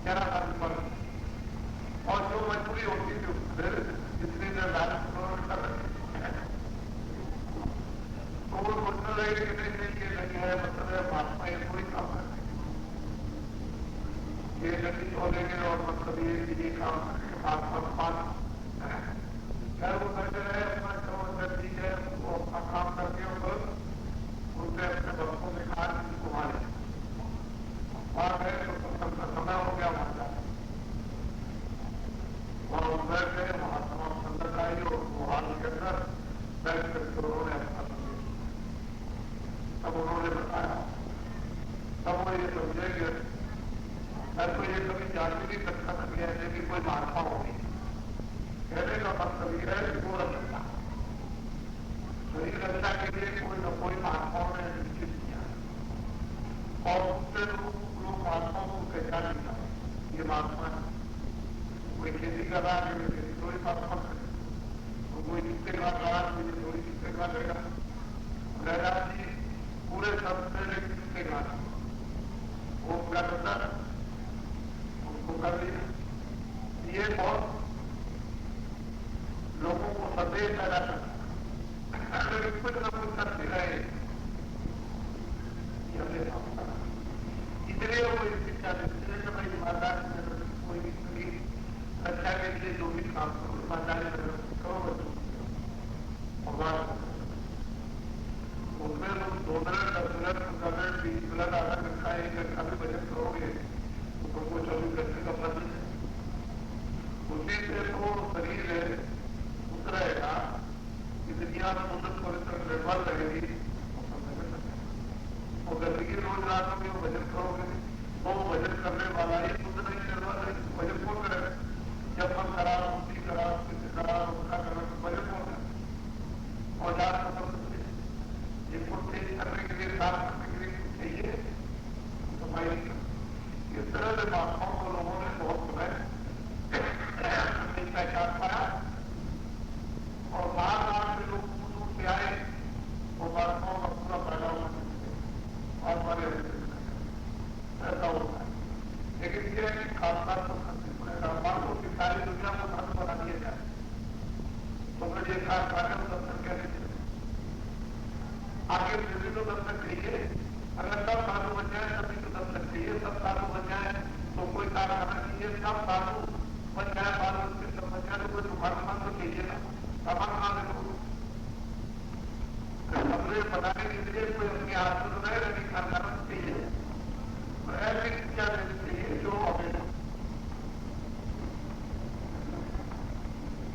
11 साल पर और जो मजबूरी مطلب یہ کام کر کے بات مان خیر وہ بیٹھے رہے اپنا چلو ٹھیک ہے وہ اپنا کام کر کے اور ان سے اپنے بچوں نے کہا کہ اس کو مارے وہاں گئے تو ستسنگ کا سمے ہو گیا وہاں جانے وہاں بیٹھ گئے وہاں تمام سنگت آئی اور وہ حال کے اندر بیٹھ کر کے انہوں نے اپنا سمجھے تب انہوں نے بتایا تب وہ یہ سمجھے کہ میں تو یہ کبھی جان بھی نہیں سکتا تھا کہ ایسے بھی کوئی مارتا ہوگی کہنے کا مطلب یہ ہے کہ وہ رکھتا شریر رکشا کے لیے کوئی نہ کوئی مہاتماؤں نے نشچت کیا اور اس سے لوگ مہاتماؤں کو کیسا نہیں تھا یہ مہاتما ہے کوئی کھیتی کر رہا ہے کھیتی تھوڑی مہاتما کرے تو کوئی جتنے کا رہا کوئی تھوڑی جتنے کا لے گا مہاراج جی پورے سب سے جتنے کا وہ کیا کرتا اس کو کر لیا یہ بہت لوگوں کو سندیش پیدا کرتا اگر کچھ نہ کچھ کرتے رہے اس لیے وہ شکشا دیتے ہیں کہ بھائی ایمانداری میں کوئی بھی رکشا کے لیے جو بھی کام کرو ایمانداری میں کرو بچوں اور اس میں لوگ 2 منٹ 10 منٹ 15 منٹ 20 منٹ آدھا گھنٹہ 1 گھنٹہ بھی بچت کرو گے تو تم کو 24 گھنٹے کا پتہ ہے اسی سے تو شریر ہے اترے گا کہ دنیا میں مدت پوتر نربھر رہے گی اور گندگی روز رات میں وہ بچت کرو گے تو وہ بچت کرنے والا ہی خود نہیں نربھر رہے بچت کون کرے گا جب من کرا اسی کرا کسی کرا اس کا کرا تو بچت کون کرے اور جان ختم جن کو تیز کرنے کے لیے صاف کرنے کے لیے چاہیے صفائی اس طرح سے مہاتماؤں کو لوگوں نے بہت سمے پہچان پایا اور باہر باہر سے لوگ دور دور سے آئے وہ مہاتماؤں کا پورا پیدا ہونا اور ہمارے ایسا ہوتا ہے لیکن یہ ہے کہ خاص طور پر باتوں کی ساری دنیا کو دھن بنا دیا جائے تو پھر یہ خاص سارے دفتر کیسے چلے آگے پھر تو دفتر چاہیے اگر سب سالو بن جائے تبھی تو دفتر چاہیے سب سالو بن جائے تو کوئی کام کرنا چاہیے سب سالو بن جائے بال بچے سب بن جائے تو کوئی سامان تو چاہیے نا سامان کہاں سے لوگ کمرے بنانے کے لیے کوئی اپنی ہاتھ میں رہے رہنے کا کرنا چاہیے ایسی شکشا دینی چاہیے جو ہمیں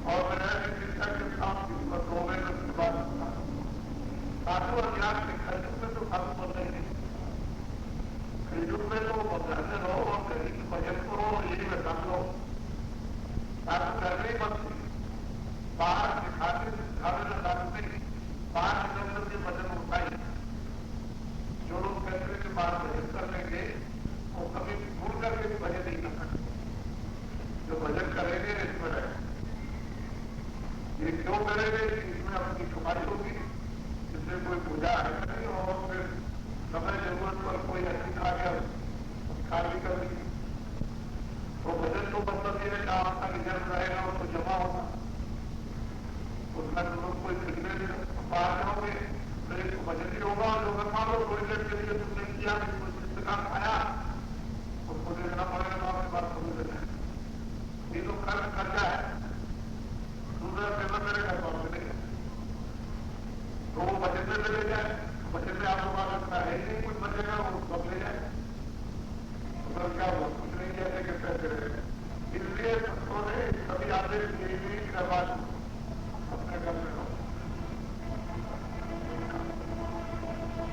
اور میں ایسی شکشا کے ساتھ قسمت ہو گئے اس کے بعد ساتھوں اجیان کے کھجور میں تو ساتھ بن رہے ہیں کھجور میں تو بچانے رہو اور کہیں کی بجٹ کرو اور یہی بتا لو ساتھ کرنے ہی بنتی باہر دکھانے میں ساتھ نہیں باہر نکل کے بجٹ ہوتا ہی جو لوگ کہتے ہیں کہ باہر بجٹ کر لیں گے وہ کبھی بھول کر کے بھی بجٹ نہیں کر سکتے جو بجٹ کریں گے اس میں رہے یہ کیوں کریں گے اس میں اپنی کمائی ہوگی اس میں کوئی پوجا ہے نہیں اور پھر سمے ضرورت پر کوئی ایسی کھا گیا کھا بھی کر دی تو بجٹ تو مطلب یہ ہے کہ آپ کا ریزرو رہے گا وہ تو جمع ہوگا اس میں تم کوئی خریدنے باہر جاؤ گے تو ایک بجٹ ہی ہوگا اور جو مان لو تھوڑی دیر کے لیے تم نے کیا کوئی کام کھایا اس کو دیکھنا پڑے گا تو آپ کے پاس سمجھ دینا ہے یہ تو خرچہ ہے دوسرا پیمنٹ میرے گھر پر ملے گا تو وہ بجٹ میں لے جائے بجٹ میں آپ کو بات رکھنا ہے نہیں کچھ بچے گا وہ سب لے جائے تو کیا ہوا کچھ نہیں کہتے کہ پیسے رہے اس لیے سب نے سبھی آدمی کی دربار اپنے گھر میں رہو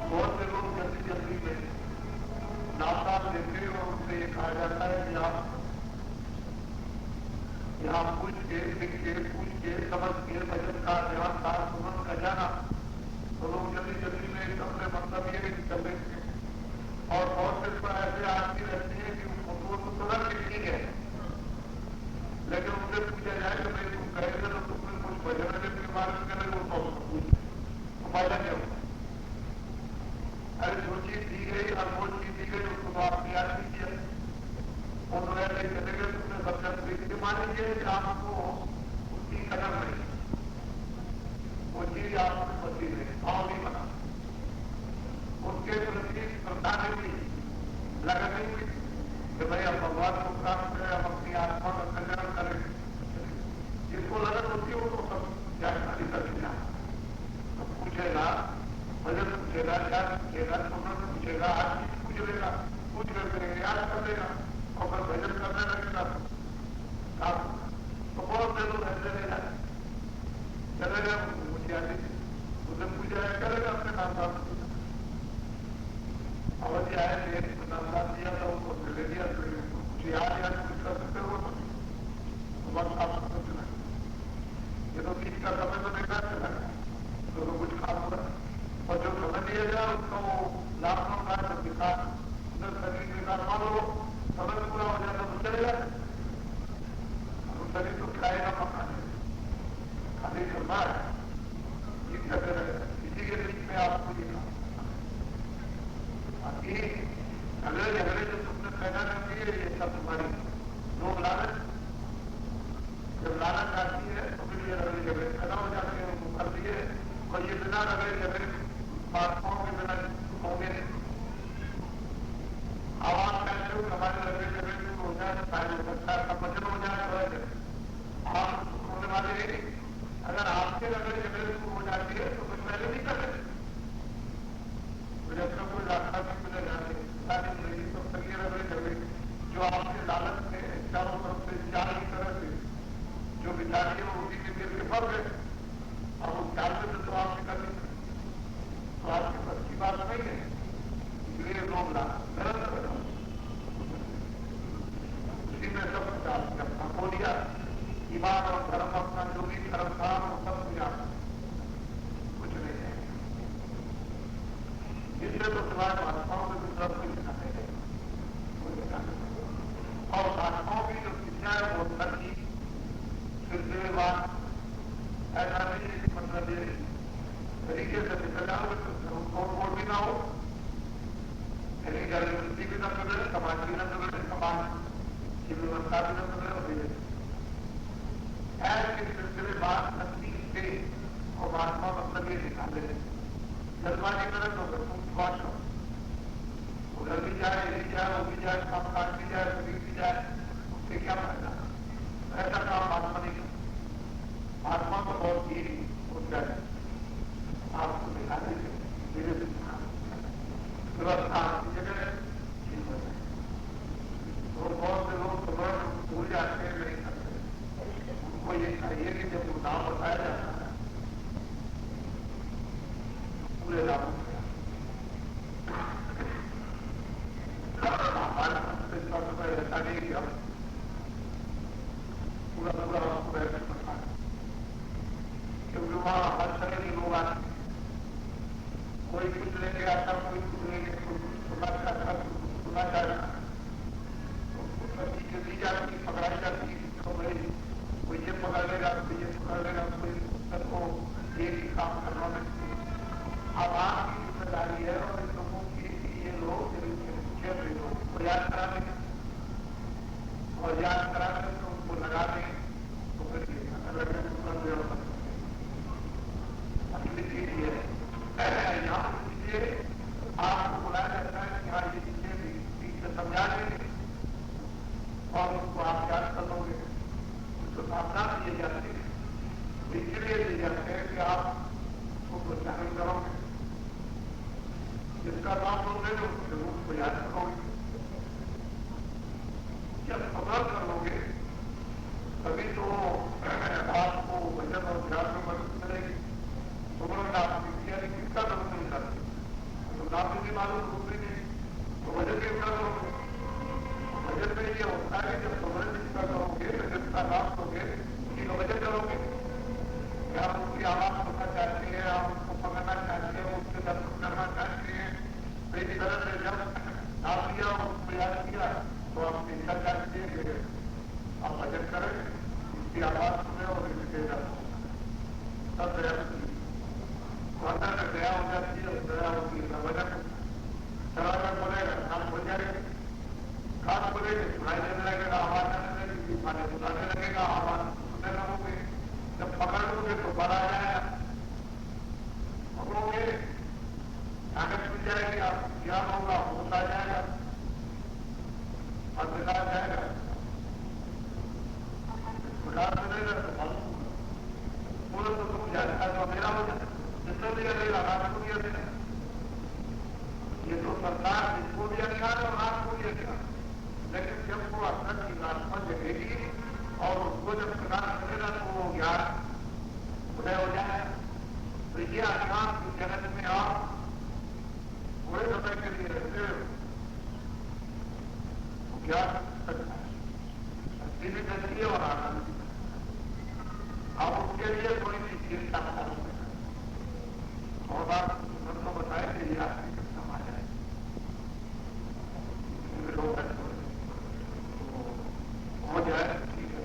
بہت سے لوگ جلدی جلدی میں ناپتاب دیتے اور ان سے یہ کہا جاتا ہے کہ آپ یہاں پوچھ کے لکھ کے پوچھ کے سمجھ کے بجٹ کا دھیان تھا سمجھ کا جانا تو لوگ جلدی جلدی میں اپنے مطلب یہ کر لیتے ہیں اور بہت سے پر ایسے آدمی رہتے ہیں کہ وہ تو ترنت ٹھیک ہے لیکن ان سے پوچھا جائے کہ بھائی تم کہے گا تو تم نے کچھ بجٹ کے بارے میں کرے وہ تو پوچھ فائدہ کیا ہوتا ارے جو چیز دی گئی اور وہ چیز دی گئی اس کو تو آپ نے یاد نہیں کیا انہوں نے ایسے چلے گئے تم نے سب سے مان لیجیے کہ آپ کو اس کی قدر نہیں وہ چیز آپ نے بدلی نہیں بھاؤ نہیں بنا اس کے پرتی سردا نہیں ہوئی لگن نہیں ہوئی کہ بھائی اب بھگوان کو کام کرے ہم اپنی آپ मुस्तरी तो खिलाएगा पकाने खाली करना है इसी के बीच में आपको ये बाकी अगले झगड़े जो तुमने पैदा कर दिए ये सब तुम्हारी लोग लालच जब लालच आती है तो फिर ये रगड़े झगड़े पैदा हो जाते हैं उनको कर दिए और ये बिना रगड़े झगड़े महात्माओं के बिना होंगे आवाज कहते हो हमारे रगड़े झगड़े शुरू हो जाए फायदा हो सकता है वजन हो जाए तो आप होने वाले अगर आपके रगड़े झगड़े शुरू हो जाती है तो कुछ पहले नहीं कर सकते तो जब तक कोई रास्ता नहीं मिले जाते मिलेगी तब तक ये रगड़े झगड़े जो आपके लालच में चारों तरफ से चार की तरह से जो बिचारी है उसी के दिल के फल है अब उस चार से तो आप निकल नहीं सकते तो आपके बस की बात नहीं है इसलिए लोग गलत कर उसी में सब कुछ आपने अपना खो दिया ईमान और धर्म अपना जो भी धर्म था वो सब दिया कुछ नहीं है इससे तो सिवाय महात्माओं में दूसरा कोई दिखाते हैं और महात्माओं की जो शिक्षा है वो सच्ची सिलसिले बात ऐसा नहीं है मतलब ये तरीके से निकल जाओगे तो कोट भी ना हो यानी गरीबी भी न बिगड़े समाज भी न बिगड़े समाज की व्यवस्था भी न बिगड़े और ऐसे सिलसिले बात तकलीफ से और महात्मा मतलब ये निकाले जज्बाती तरह तो तुम बात करो उधर भी जाए ये भी जाए वो भी जाए काम काट भी जाए शरीर भी जाए उससे क्या फायदा ऐसा काम महात्मा नहीं करता महात्मा तो बहुत ही हो जाए आपको निकाले धीरे धीरे व्यवस्था की जगह ठीक हो जाए और बहुत से लोग सुबह भूल जाते हैं नहीं करते उनको ये चाहिए कि जब नाम बताया जाता है पूरे नाम ऐसा नहीं कि हम पूरा पूरा आपको ऐसे पता है क्योंकि वहां हर तरह के लोग आते हैं कोई कुछ लेके आता कोई कुछ लेके सुना चाहता सुना चाहता सब चीजें दी जाती पकड़ाई जाती तो भाई कोई ये पकड़ लेगा कोई ये पकड़ लेगा कोई सबको एक ही काम करना में अब आपकी जिम्मेदारी है और इन लोगों की ये लोग को याद करा देंगे और याद करा दें तो उनको लगा दें तो फिर असली चीज ये है यहाँ इसलिए आपको बुलाया जाता है कि हाँ ये चीजें ठीक से समझा देंगे और उसको आप याद कर लोगे उसको सावधान दिए जाते हैं इसलिए दिए जाते हैं कि आप उसको प्रोत्साहन करोगे जिसका नाम लोगे तो उसको याद करोगे जब खबर कर लोगे तभी तो आपको वजन और ध्यान में मदद मिलेगी सुमरण आपकी यानी किसका मदद नहीं करते तो नाम भी मालूम दूसरी नहीं तो वजन भी उठा करोगे वजन में ये होता है जब सुमरण जिसका करोगे तो जिसका नाम दोगे उसी का वजन करोगे क्या आप उसकी आवाज सुनना चाहते हैं आप उसको पकड़ना चाहते हैं उसके दर्शन करना चाहते हैं तो इस तरह से जब नाम लिया और उसको याद किया तो आप चिंता चाहते हैं कि आप भजन करें इसकी आवाज सुने और इसके सब दया अंदर में दया हो जाती है दया होती है भजन चलाकर बोलेगा काम हो जाएगा काम बोलेगा सुनाई देने लगेगा आवाज आने लगेगी माने सुनाने लगेगा आवाज सुनने लगोगे जब पकड़ लोगे तो बड़ा आ जाएगा पकड़ोगे ताकत मिल जाएगी आप ज्ञान होगा होता जाएगा और बिगाड़ जाएगा बिगाड़ मिलेगा तो मालूम पूरा तो तुम जाएगा तो मेरा हो जाए जिसको भी अगर रात को भी अगर ये तो सरकार जिसको भी अधिकार है और रात को भी अधिकार लेकिन जब वो अंदर की आत्मा जगेगी और उसको जब प्रकाश करेगा तो वो ज्ञान उदय हो जाए तो ये अज्ञान की जगत में आप थोड़े समय के लिए रहते हो ज्ञान सकता है शक्ति भी करती है और आनंद भी आप उसके लिए थोड़ी सी चिंता करोगे और बात उनको बताए कि ये आपकी कक्षा आ जाए हो जाए ठीक है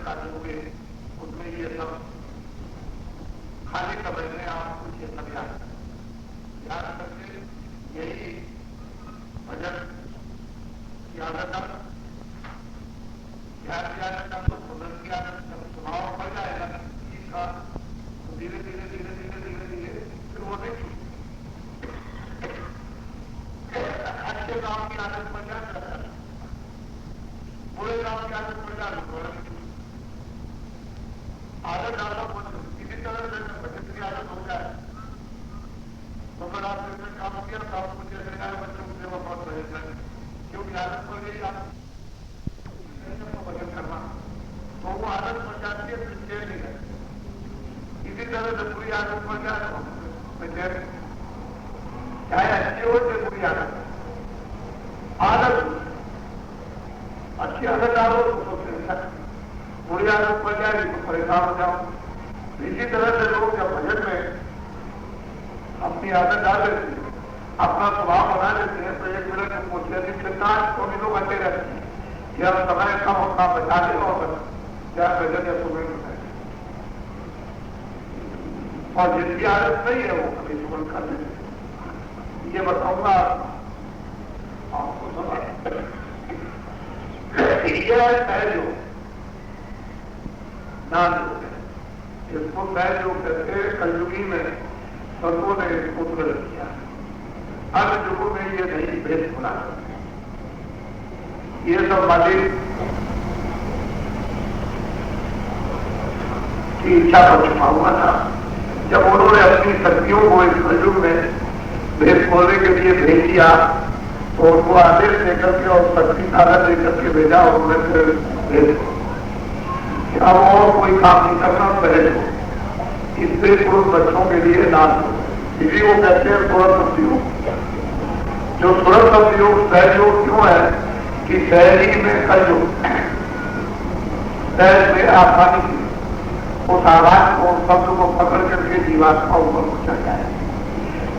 होंगे उसमें ये सब खाली समय में आप कुछ ये सब याद करके यही भजन की आदत ज्ञान तो भजन की आदत जब स्वभाव बढ़ जाएगा चीज का तो धीरे धीरे धीरे धीरे धीरे धीरे फिर वो नहीं अच्छे काम की आदत पर क्या करता है, बुरे काम की आदत पर क्या आदत डालना किसी तरह से भजन की आदत हो जाए तो अगर आपने काम किया तो आपको जैसे आए बच्चों की सेवा बहुत रहेगा क्योंकि आदत पड़ गई आप भजन करना तो वो आदत पड़ जाती है फिर चैन नहीं रहती। इसी तरह से बुरी आदत पड़ जाए तो चैन चाहे अच्छी हो चाहे बुरी आदत अच्छी आदत डालो तो सोचते बुरी आदत पड़ जाएगी तो परेशान हो जाओ। इसी तरह से लोग जब भजन में अपनी आदत डाल लेते हैं, अपना स्वभाव बना लेते हैं तो एक मिनट में पूछते हैं चिंता तो भी लोग आते रहते हैं कि हम समय कम अपना बचा ले और क्या भजन या सुमन बताए। और जिसकी आदत नहीं है वो कभी सुमन कर लेते। ये बताऊंगा आपको सुना ये है जो नाम योग है, इसको पहले योग कहते कलयुगी में संतों ने इसको प्रकट किया। अन्य युगों में ये नहीं भेद बना सकते। ये सब मालिक की इच्छा पर छुपा हुआ था। जब उन्होंने अपनी शक्तियों को इस कलयुग में भेद खोलने के लिए भेज दिया तो उनको आदेश देकर के और शक्ति ताकत देकर के भेजा और उन्हें फिर भेज अब और कोई काम नहीं करना पहले इससे पुरुष बच्चों के लिए नाश हो। इसी को कहते हैं सुरत संयोग। जो सुरत संयोग सहयोग क्यों है कि शहरी में कलयुग सहज में आसानी उस आवाज को शब्द को पकड़ करके जीवात्मा ऊपर चढ़ जाए।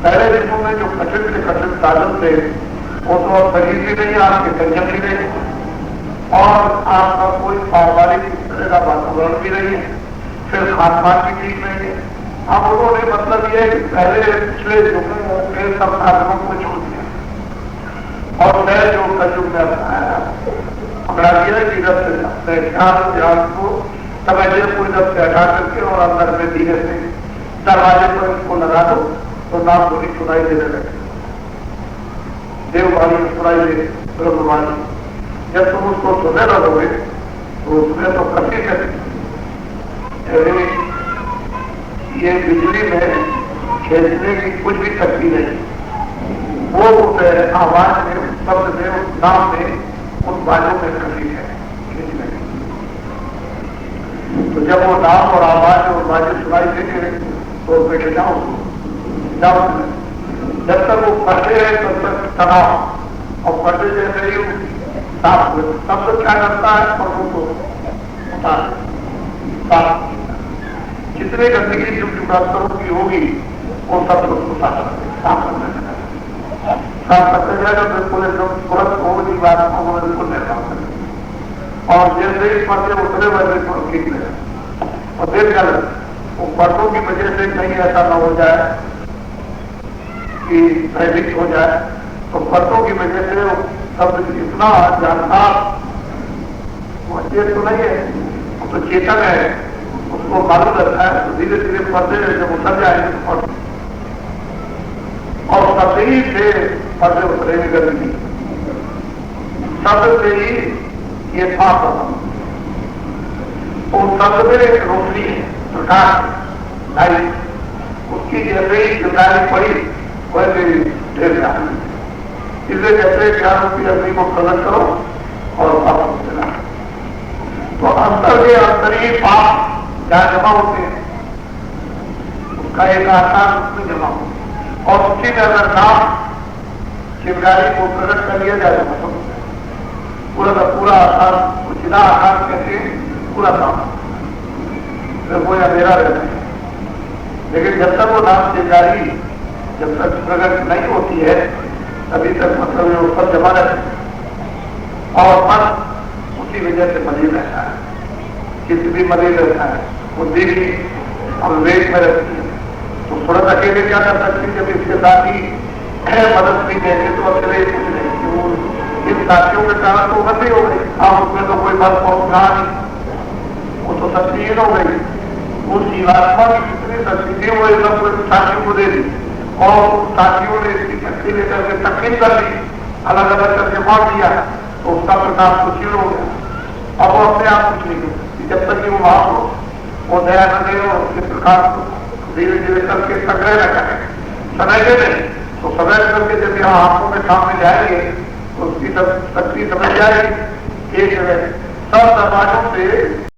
पहले दिनों में जो कठिन से कठिन साधन थे वो तो शरीर भी नहीं, आपके संयम भी नहीं और आपका कोई पारिवारिक इस तरह का वातावरण भी नहीं है, फिर खान पान भी ठीक नहीं है। अब उन्होंने मतलब ये है कि पहले पिछले युगों के सब साधनों को छोड़ दिया और नए जो कलयुग में अपनाया पकड़ा दिया कि जब से अपने ध्यान को तवज्जो को जब से हटा करके और अंदर में धीरे से दरवाजे पर इसको लगा दो तो नाम थोड़ी सुनाई देने लगे। देववाणी सुनाई दे ब्रह्मवाणी जब तुम उसको सुने लगोगे तो उसमें तो कभी ये बिजली में खेलने की कुछ भी शक्ति नहीं, वो आवाज में शब्द में उस नाम में उन बाजों में कभी है खींचने की। तो जब वो नाम और आवाज और बाजें सुनाई देंगे तो बैठे जाओ जब तक वो पढ़ते हैं तब तक तनाव और पढ़ते जैसे ही साफ तब तक क्या करता है पढ़ों को उतार साफ जितने गंदगी जो जुड़ास्तरों की होगी वो सब लोग साफ करने साफ करते जाएगा बिल्कुल एकदम तुरंत होगी बात को बिल्कुल नहीं साफ करें और जैसे ही पढ़ते उतरे वैसे ठीक रहे और देख कर वो पर्दों की वजह से कहीं ऐसा न हो जाए कि भयभीत हो जाए तो पर्दों की वजह से शब्द इतना जानकार वो चेत तो नहीं है वो तो चेतन है उसको मालूम रहता है तो धीरे धीरे पर्दे जब उतर जाएंगे तो और सभी से पर्दे उतरेंगे गंदगी शब्द से ही ये साफ होगा। उस शब्द में एक रोशनी है प्रकाश लाइट उसकी जैसे ही जिम्मेदारी पड़ी वैसे ढेर जाए इसलिए कहते ज्ञान की अग्नि को प्रकट करो और पाप देना। तो अंतर के अंदर ही पाप जहाँ जमा होते हैं उसका एक आकार उसमें जमा हो और उसी में अगर नाम चिंगारी को प्रकट कर लिया जाए तो पूरा का पूरा आकार जिला आकार कहते पूरा काम कोई अंधेरा रहता है। लेकिन जब तक वो नाम चिंगारी जब तक प्रकट नहीं होती है तभी तक मतलब वो सब जमा रहते हैं और मन उसी वजह से मलिन रहता है। चित्त भी मलिन रहता है, बुद्धि भी अविवेक में रहती है। तो सूरत अकेले क्या कर सकती, जब इसके साथी मदद नहीं देंगे तो अकेले कुछ नहीं। तो इन साथियों के कारण तो बंदी हो गई, अब उसमें तो कोई बल पहुंचा नहीं, वो तो शक्तिहीन हो गई। उस जीवात्मा की जितनी शक्ति थी वो एकदम पूरे साथियों को दे दी, और साथियों ने इसकी शक्ति लेकर के तकलीफ कर दी, अलग अलग करके बांट दिया, तो उसका प्रकाश तो क्षीण हो गया। अब वो अपने आप कुछ नहीं कर सकती, जब तक कि वो वहां हो, वो दया न दे और उसके प्रकाश को धीरे धीरे करके संग्रह न करें, समय दे दें, तो समय करके जब यहाँ आंखों में सामने जाएंगे तो उसकी शक्ति समझ जाएगी। एक सब दरवाजों से